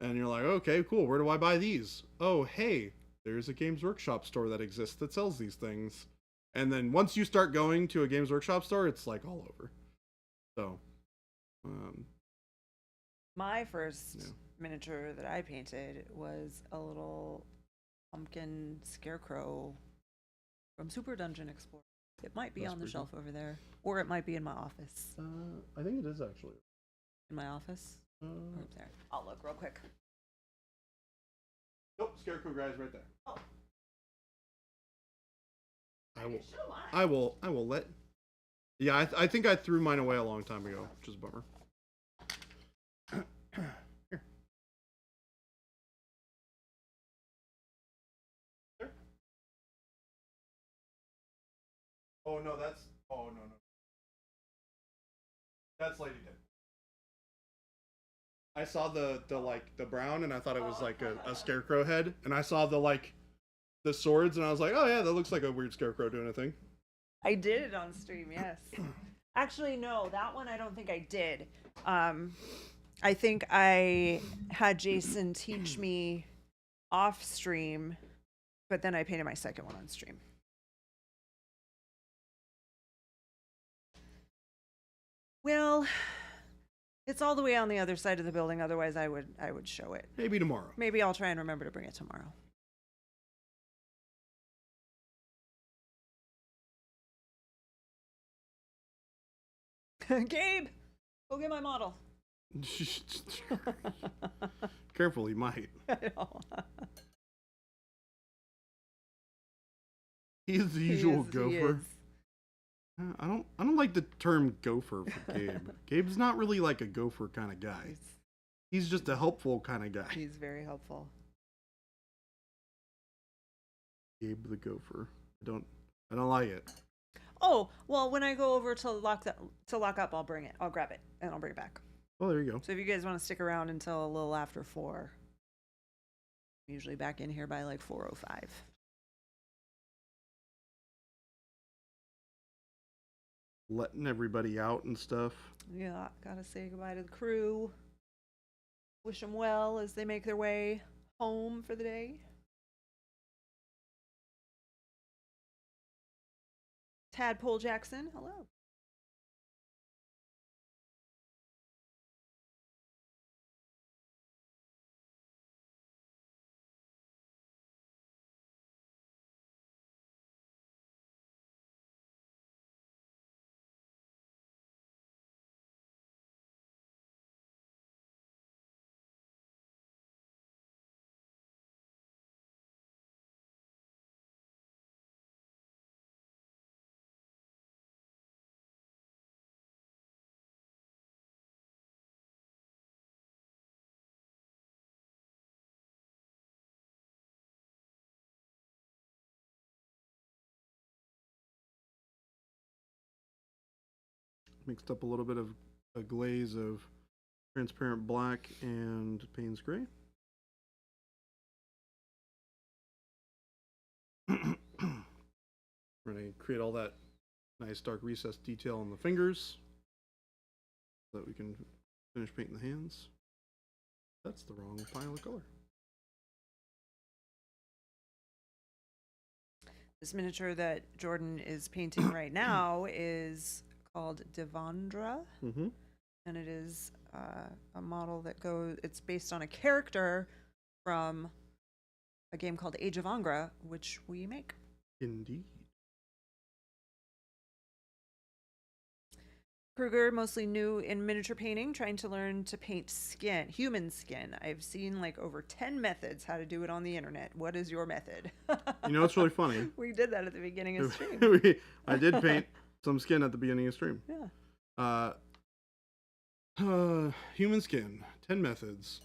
And you're like, okay, cool. Where do I buy these? Oh, hey, there's a Games Workshop store that exists that sells these things. And then once you start going to a Games Workshop store, it's like all over. So, my first miniature that I painted was a little pumpkin scarecrow from Super Dungeon Explorer. It might be on the shelf over there, or it might be in my office. I think it is actually. In my office? Or up there. I'll look real quick. Nope, scarecrow guy's right there. Oh. I will let. Yeah, I think I threw mine away a long time ago, which is a bummer. Here. There. Oh no, that's. Oh no. That's Lady Dead. I saw the brown and I thought it was like a scarecrow head, and I saw the swords and I was like, oh yeah, that looks like a weird scarecrow doing a thing. I did it on stream, yes. Actually, no, that one I don't think I did. I think I had Jason teach me off stream, but then I painted my second one on stream. Well, it's all the way on the other side of the building. Otherwise, I would show it. Maybe tomorrow. Maybe I'll try and remember to bring it tomorrow. Gabe, go get my model. Careful, he might. I know. He's the usual gopher. I don't like the term gopher for Gabe. Gabe's not really like a gopher kind of guy. He's just a helpful kind of guy. He's very helpful. Gabe the gopher. I don't like it. Oh, well, when I go over to lock up, I'll bring it. I'll grab it and I'll bring it back. Oh, there you go. So if you guys want to stick around until a little after 4, I'm usually back in here by like 4:05. Letting everybody out and stuff. Yeah, gotta say goodbye to the crew. Wish them well as they make their way home for the day. Tadpole Jackson, hello. Mixed up a little bit of a glaze of transparent black and Payne's gray. We're going to create all that nice dark recessed detail on the fingers so that we can finish painting the hands. That's the wrong pile of color. This miniature that Jordan is painting right now is called Devandra, Mm-hmm. and it is a model that it's based on a character from a game called Age of Angra, which we make. Indeed. Kruger, mostly new in miniature painting, trying to learn to paint human skin. I've seen like over 10 methods how to do it on the internet. What is your method? You know, it's really funny. We did that at the beginning of stream. I did paint some skin at the beginning of stream. Yeah. Human skin, 10 methods.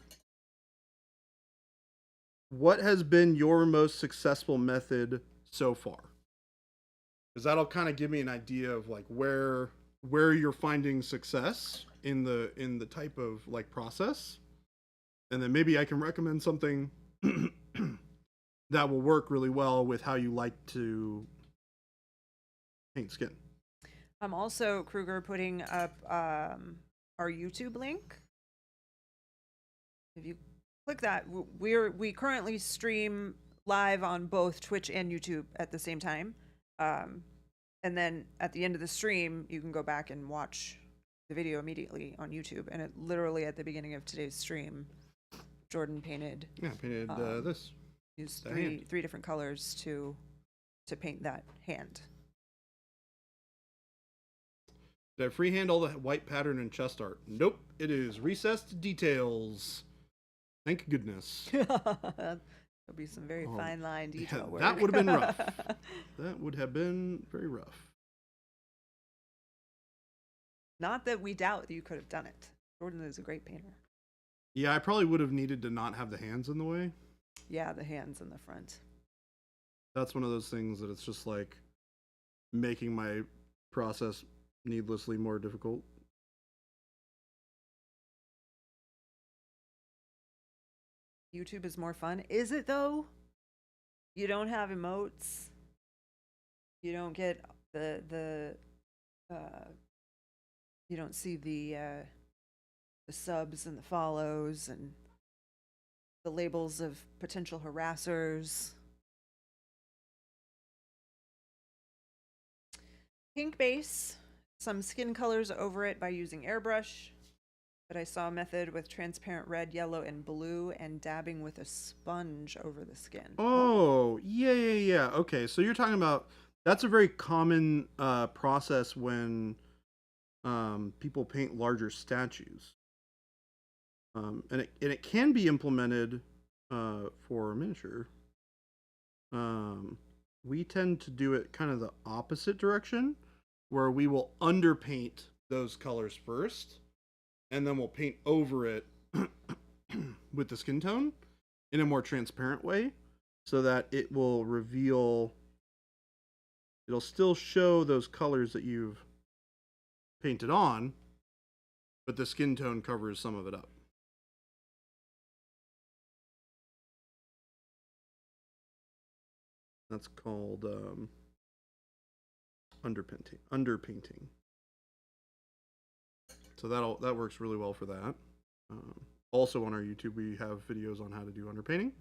What has been your most successful method so far? Because that'll kind of give me an idea of like where you're finding success in the type of like process, and then maybe I can recommend something that will work really well with how you like to paint skin. I'm also, Kruger, putting up our YouTube link. If you click that, we currently stream live on both Twitch and YouTube at the same time. And then at the end of the stream, you can go back and watch the video immediately on YouTube. And it literally at the beginning of today's stream, Jordan painted. Yeah, painted this. Used three different colors to paint that hand. Did I freehand all the white pattern and chest art? Nope. It is recessed details. Thank goodness. There'll be some very fine line detail work. That would have been rough. That would have been very rough. Not that we doubt that you could have done it. Jordan is a great painter. Yeah, I probably would have needed to not have the hands in the way. Yeah, the hands in the front. That's one of those things that it's just like making my process needlessly more difficult. YouTube is more fun. Is it though? You don't have emotes. You don't get the you don't see the subs and the follows and the labels of potential harassers. Pink base, some skin colors over it by using airbrush. But I saw a method with transparent red, yellow, and blue and dabbing with a sponge over the skin. Oh, yeah. Okay, so you're talking about, that's a very common process when people paint larger statues. And it can be implemented for miniature. We tend to do it kind of the opposite direction, where we will underpaint those colors first, and then we'll paint over it with the skin tone in a more transparent way, so that it will reveal, it'll still show those colors that you've painted on, but the skin tone covers some of it up. That's called underpainting. So that works really well for that. Also on our YouTube, we have videos on how to do underpainting.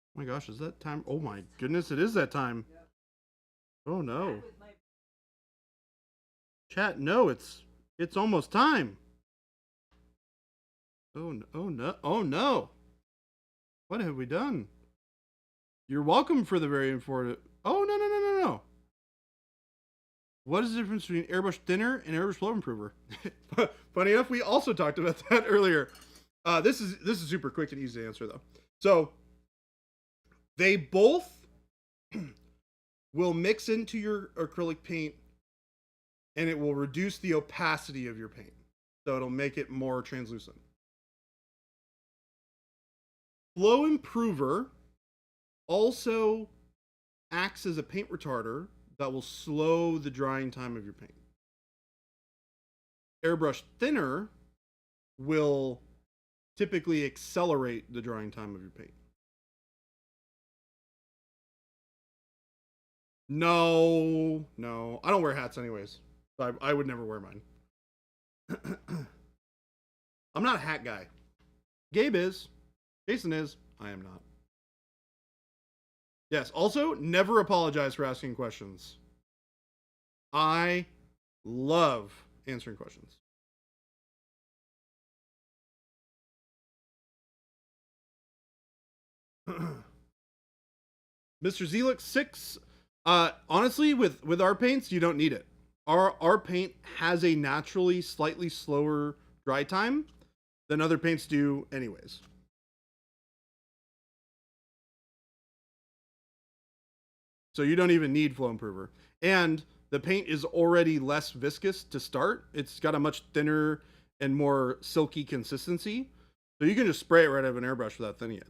Oh my gosh, is that time? Oh my goodness, it is that time. Oh no. Chat, no, it's almost time. Oh no. What have we done? You're welcome for the very informative. Oh no. What is the difference between airbrush thinner and airbrush flow improver? Funny enough, we also talked about that earlier. This is super quick and easy to answer though. So they both will mix into your acrylic paint, and it will reduce the opacity of your paint. So it'll make it more translucent. Flow improver also acts as a paint retarder that will slow the drying time of your paint. Airbrush thinner will typically accelerate the drying time of your paint. No, I don't wear hats anyways. I would never wear mine. I'm not a hat guy. Gabe is. Jason is. I am not. Yes, also, never apologize for asking questions. I love answering questions. Mr. Zelix 6. Honestly, with our paints, you don't need it. Our paint has a naturally slightly slower dry time than other paints do anyways. So you don't even need flow improver. And the paint is already less viscous to start. It's got a much thinner and more silky consistency. So you can just spray it right out of an airbrush without thinning it.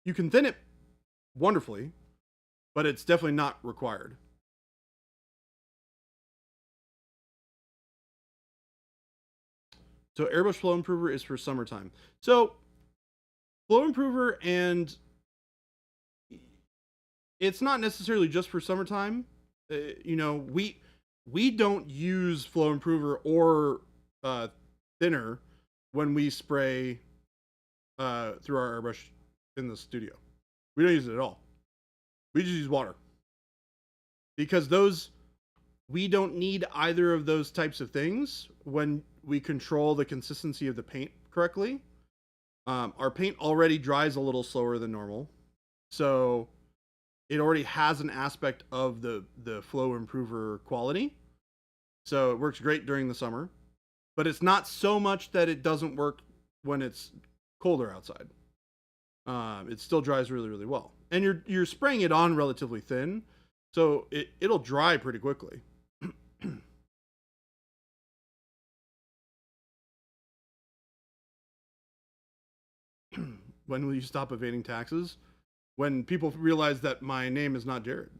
You can thin it wonderfully, but it's definitely not required. So airbrush flow improver is for summertime. So flow improver, and it's not necessarily just for summertime. You know, we don't use flow improver or thinner when we spray through our airbrush in the studio. We don't use it at all. We just use water, because we don't need either of those types of things when we control the consistency of the paint correctly. Our paint already dries a little slower than normal, so it already has an aspect of the flow improver quality. So it works great during the summer, but it's not so much that it doesn't work when it's colder outside. It still dries really, really well. And you're spraying it on relatively thin, so it'll dry pretty quickly. When will you stop evading taxes? When people realize that my name is not Jared.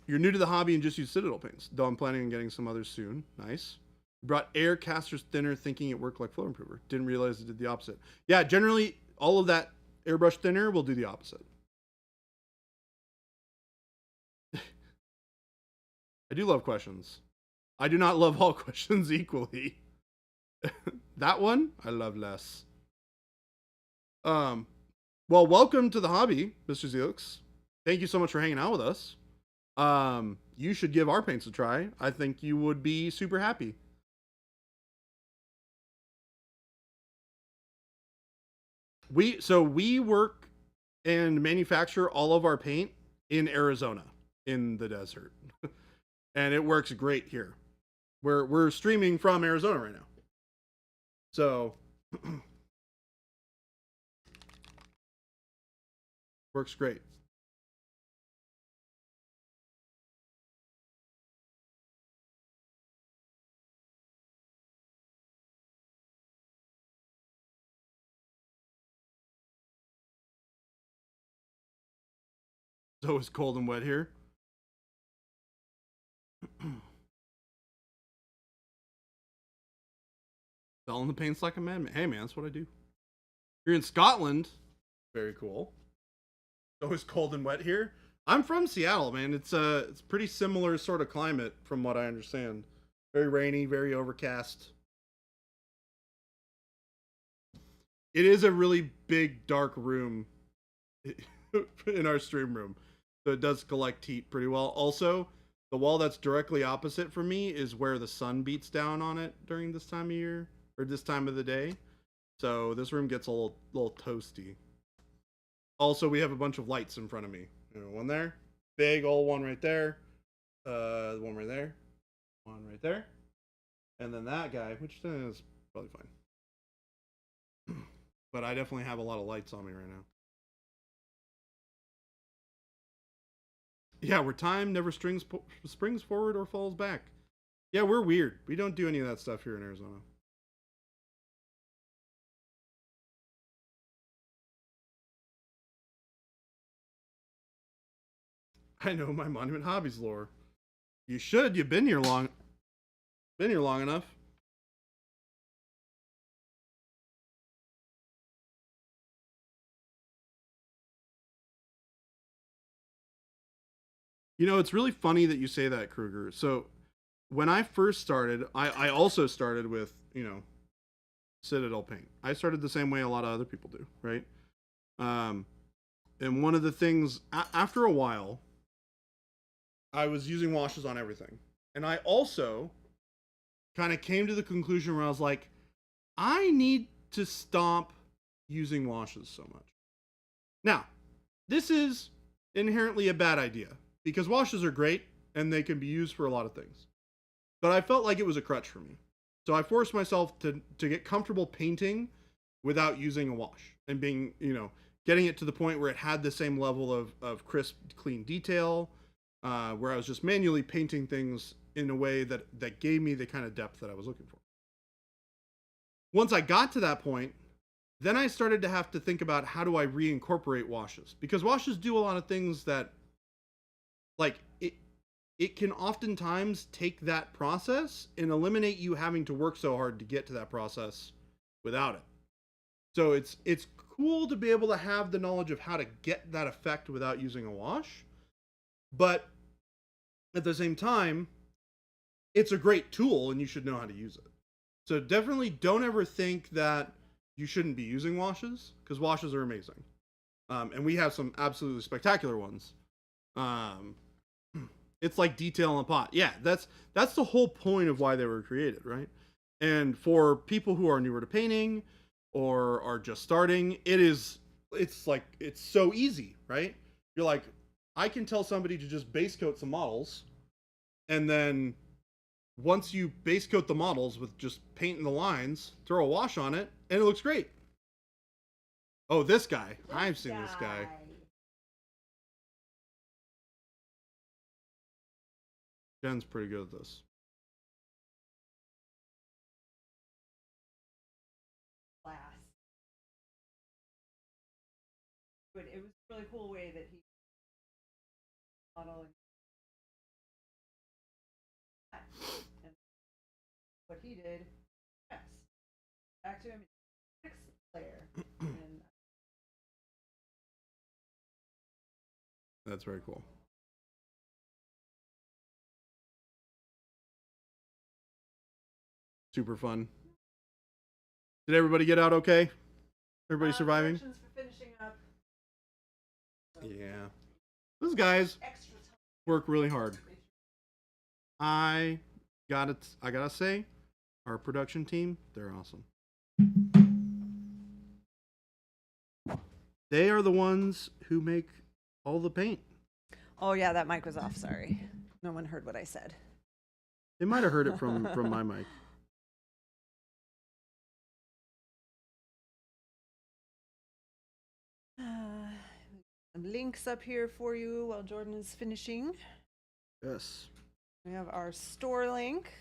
You're new to the hobby and just use Citadel paints, though I'm planning on getting some others soon. Nice. Brought air casters thinner thinking it worked like flow improver. Didn't realize it did the opposite. Yeah, generally all of that airbrush thinner will do the opposite. I do love questions. I do not love all questions equally. That one I love less. Well, welcome to the hobby, Mr. Zelix. Thank you so much for hanging out with us. You should give our paints a try. I think you would be super happy. We work and manufacture all of our paint in Arizona, in the desert. And it works great here. We're streaming from Arizona right now. So works great. So it's cold and wet here. Selling the paints like a madman. Hey man, that's what I do. You're in Scotland. Very cool. It's always cold and wet here. I'm from Seattle, man. It's pretty similar sort of climate from what I understand. Very rainy, very overcast. It is a really big dark room in our stream room. So it does collect heat pretty well. Also, the wall that's directly opposite from me is where the sun beats down on it during this time of year, or this time of the day. So this room gets a little toasty. Also, we have a bunch of lights in front of me. You know, one there, big old one right there. The one right there. One right there. And then that guy, which is probably fine. But I definitely have a lot of lights on me right now. Yeah, where time never springs forward or falls back. Yeah, we're weird. We don't do any of that stuff here in Arizona. I know my monument hobbies lore. You should. You've been here long. Been here long enough. You know, it's really funny that you say that, Kruger. So, when I first started, I also started with, Citadel paint. I started the same way a lot of other people do, right? And one of the things, after a while, I was using washes on everything. And I also kind of came to the conclusion where I was like, I need to stop using washes so much. Now, this is inherently a bad idea because washes are great and they can be used for a lot of things. But I felt like it was a crutch for me. So I forced myself to get comfortable painting without using a wash and being, getting it to the point where it had the same level of crisp, clean detail, where I was just manually painting things in a way that gave me the kind of depth that I was looking for. Once I got to that point, then I started to have to think about how do I reincorporate washes, because washes do a lot of things that, like, it can oftentimes take that process and eliminate you having to work so hard to get to that process without it. So it's cool to be able to have the knowledge of how to get that effect without using a wash, but at the same time, it's a great tool and you should know how to use it. So definitely don't ever think that you shouldn't be using washes, because washes are amazing. And we have some absolutely spectacular ones. It's like detail in a pot. Yeah, that's the whole point of why they were created, right? And for people who are newer to painting or are just starting, it's so easy, right? You're like, I can tell somebody to just base coat some models, and then once you base coat the models with just paint in the lines, throw a wash on it, and it looks great. Oh, this guy. I've seen this guy. Jen's pretty good at this. Class. But it was a really cool way that he modeling. And what he did, yes, back to him, next layer. And that's very cool. Super fun. Did everybody get out okay? Everybody surviving? For finishing up. So yeah. Those guys work really hard. I gotta say, our production team, they're awesome. They are the ones who make all the paint. Oh yeah, that mic was off, sorry. No one heard what I said. They might have heard it from my mic. Some links up here for you while Jordan is finishing. Yes. We have our store link.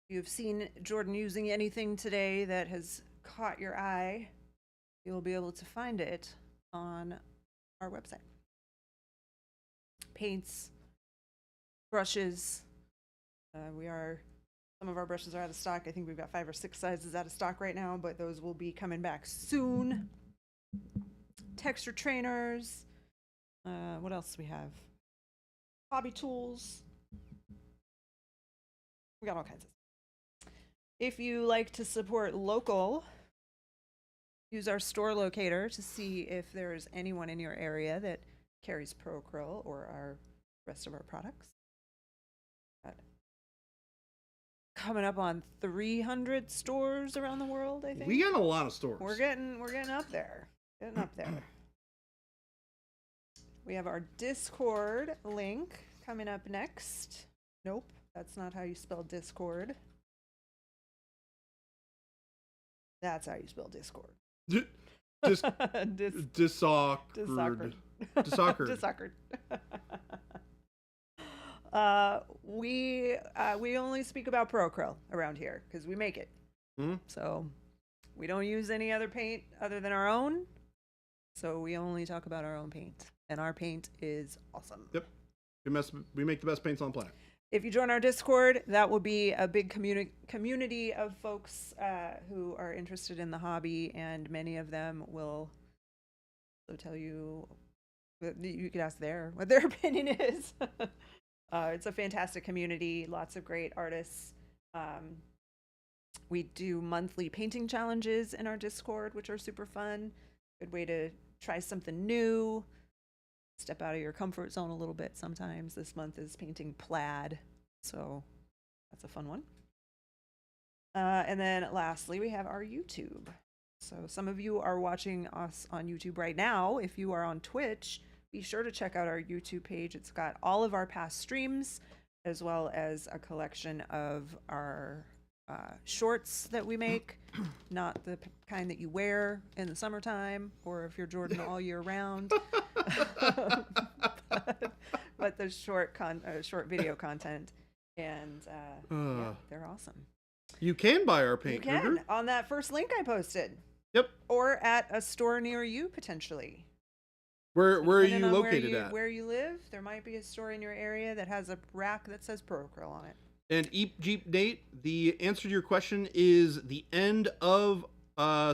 If you've seen Jordan using anything today that has caught your eye, you'll be able to find it on our website. Paints, brushes. Some of our brushes are out of stock. I think we've got 5 or 6 sizes out of stock right now, but those will be coming back soon. Texture trainers. What else do we have? Hobby tools. We got all kinds of stuff. If you like to support local, use our store locator to see if there's anyone in your area that carries Pro Acryl or our rest of our products. Coming up on 300 stores around the world, I think. We got a lot of stores. We're getting up there. Getting up there. We have our Discord link coming up next. Nope, that's not how you spell Discord. That's how you spell Discord. Disockered. We only speak about Pro Acryl around here because we make it. Mm-hmm. So we don't use any other paint other than our own. So we only talk about our own paint, and our paint is awesome. Yep, we make the best paints on the planet. If you join our Discord, that will be a big community of folks who are interested in the hobby, and many of them will tell you. You could ask what their opinion is. It's a fantastic community, lots of great artists. We do monthly painting challenges in our Discord, which are super fun. Good way to try something new, step out of your comfort zone a little bit sometimes. This month is painting plaid, so that's a fun one. And then lastly, we have our YouTube. So some of you are watching us on YouTube right now. If you are on Twitch, be sure to check out our YouTube page. It's got all of our past streams, as well as a collection of our shorts that we make, not the kind that you wear in the summertime or if you're Jordan all year round, but the short video content, and yeah, they're awesome. You can buy our paint. You can on that first link I posted. Yep. Or at a store near you potentially. Where are you located at? Where you live, there might be a store in your area that has a rack that says Pro Acryl on it. And Eep Jeep Nate, the answer to your question is the end of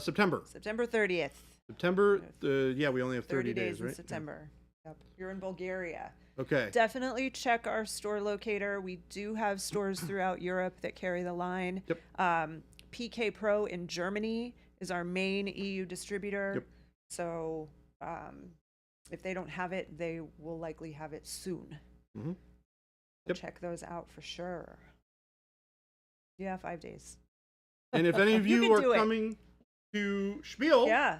September. September 30th. September, yeah, we only have 30 days right? in September. Yep. You're in Bulgaria. Okay. Definitely check our store locator. We do have stores throughout Europe that carry the line. Yep. PK Pro in Germany is our main EU distributor. Yep. So if they don't have it, they will likely have it soon. Mm-hmm. Yep. Check those out for sure. Yeah, 5 days. And if any of you are coming to Spiel, yeah,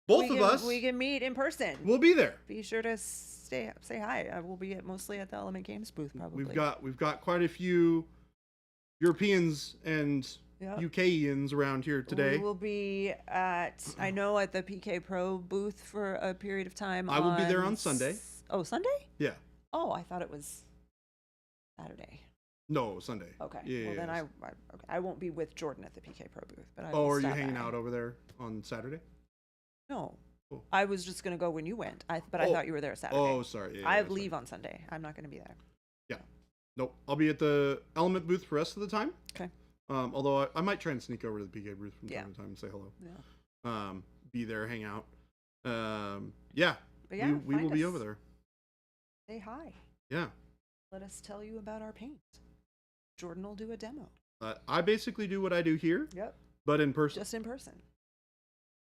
both of us, we can meet in person. We'll be there. Be sure to say hi. We'll be mostly at the Element Games booth probably. We've got quite a few Europeans and UKians around here today. We will be at the PK Pro booth for a period of time. I will be there on Sunday. Oh, Sunday? Yeah. Oh, I thought it was Saturday. No, Sunday. Okay. Yeah, well, then I won't be with Jordan at the PK Pro booth, but I are you hanging out over there on Saturday? No. Oh. I was just going to go when you went. I thought you were there Saturday. Oh, sorry. I leave on Sunday. I'm not going to be there. Yeah. Nope. I'll be at the Element booth for the rest of the time. Okay. Although I might try and sneak over to the PK booth from time to time and say hello. Yeah. Be there, hang out. Yeah. But yeah, we will be over there. Say hi. Yeah. Let us tell you about our paint. Jordan will do a demo. I basically do what I do here. Yep. But in person. Just in person.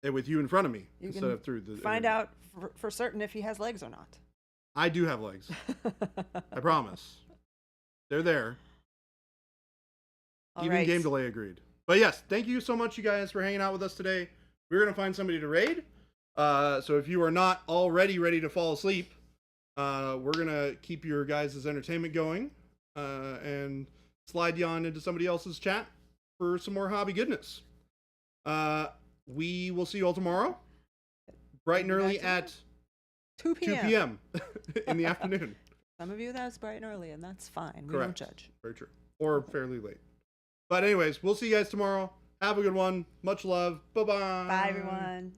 And with you in front of me You instead can of through the find out for certain if he has legs or not. I do have legs. I promise. They're there. All Even right. Game Delay agreed. But yes, thank you so much, you guys, for hanging out with us today. We're going to find somebody to raid. So if you are not already ready to fall asleep, we're going to keep your guys' entertainment going and slide you on into somebody else's chat for some more hobby goodness. We will see you all tomorrow, bright and early at 2 p.m. 2 p.m. in the afternoon. Some of you, that's bright and early, and that's fine. We Correct. don't judge. Very true. Or fairly late. But anyways, we'll see you guys tomorrow. Have a good one. Much love. Bye-bye. Bye, everyone.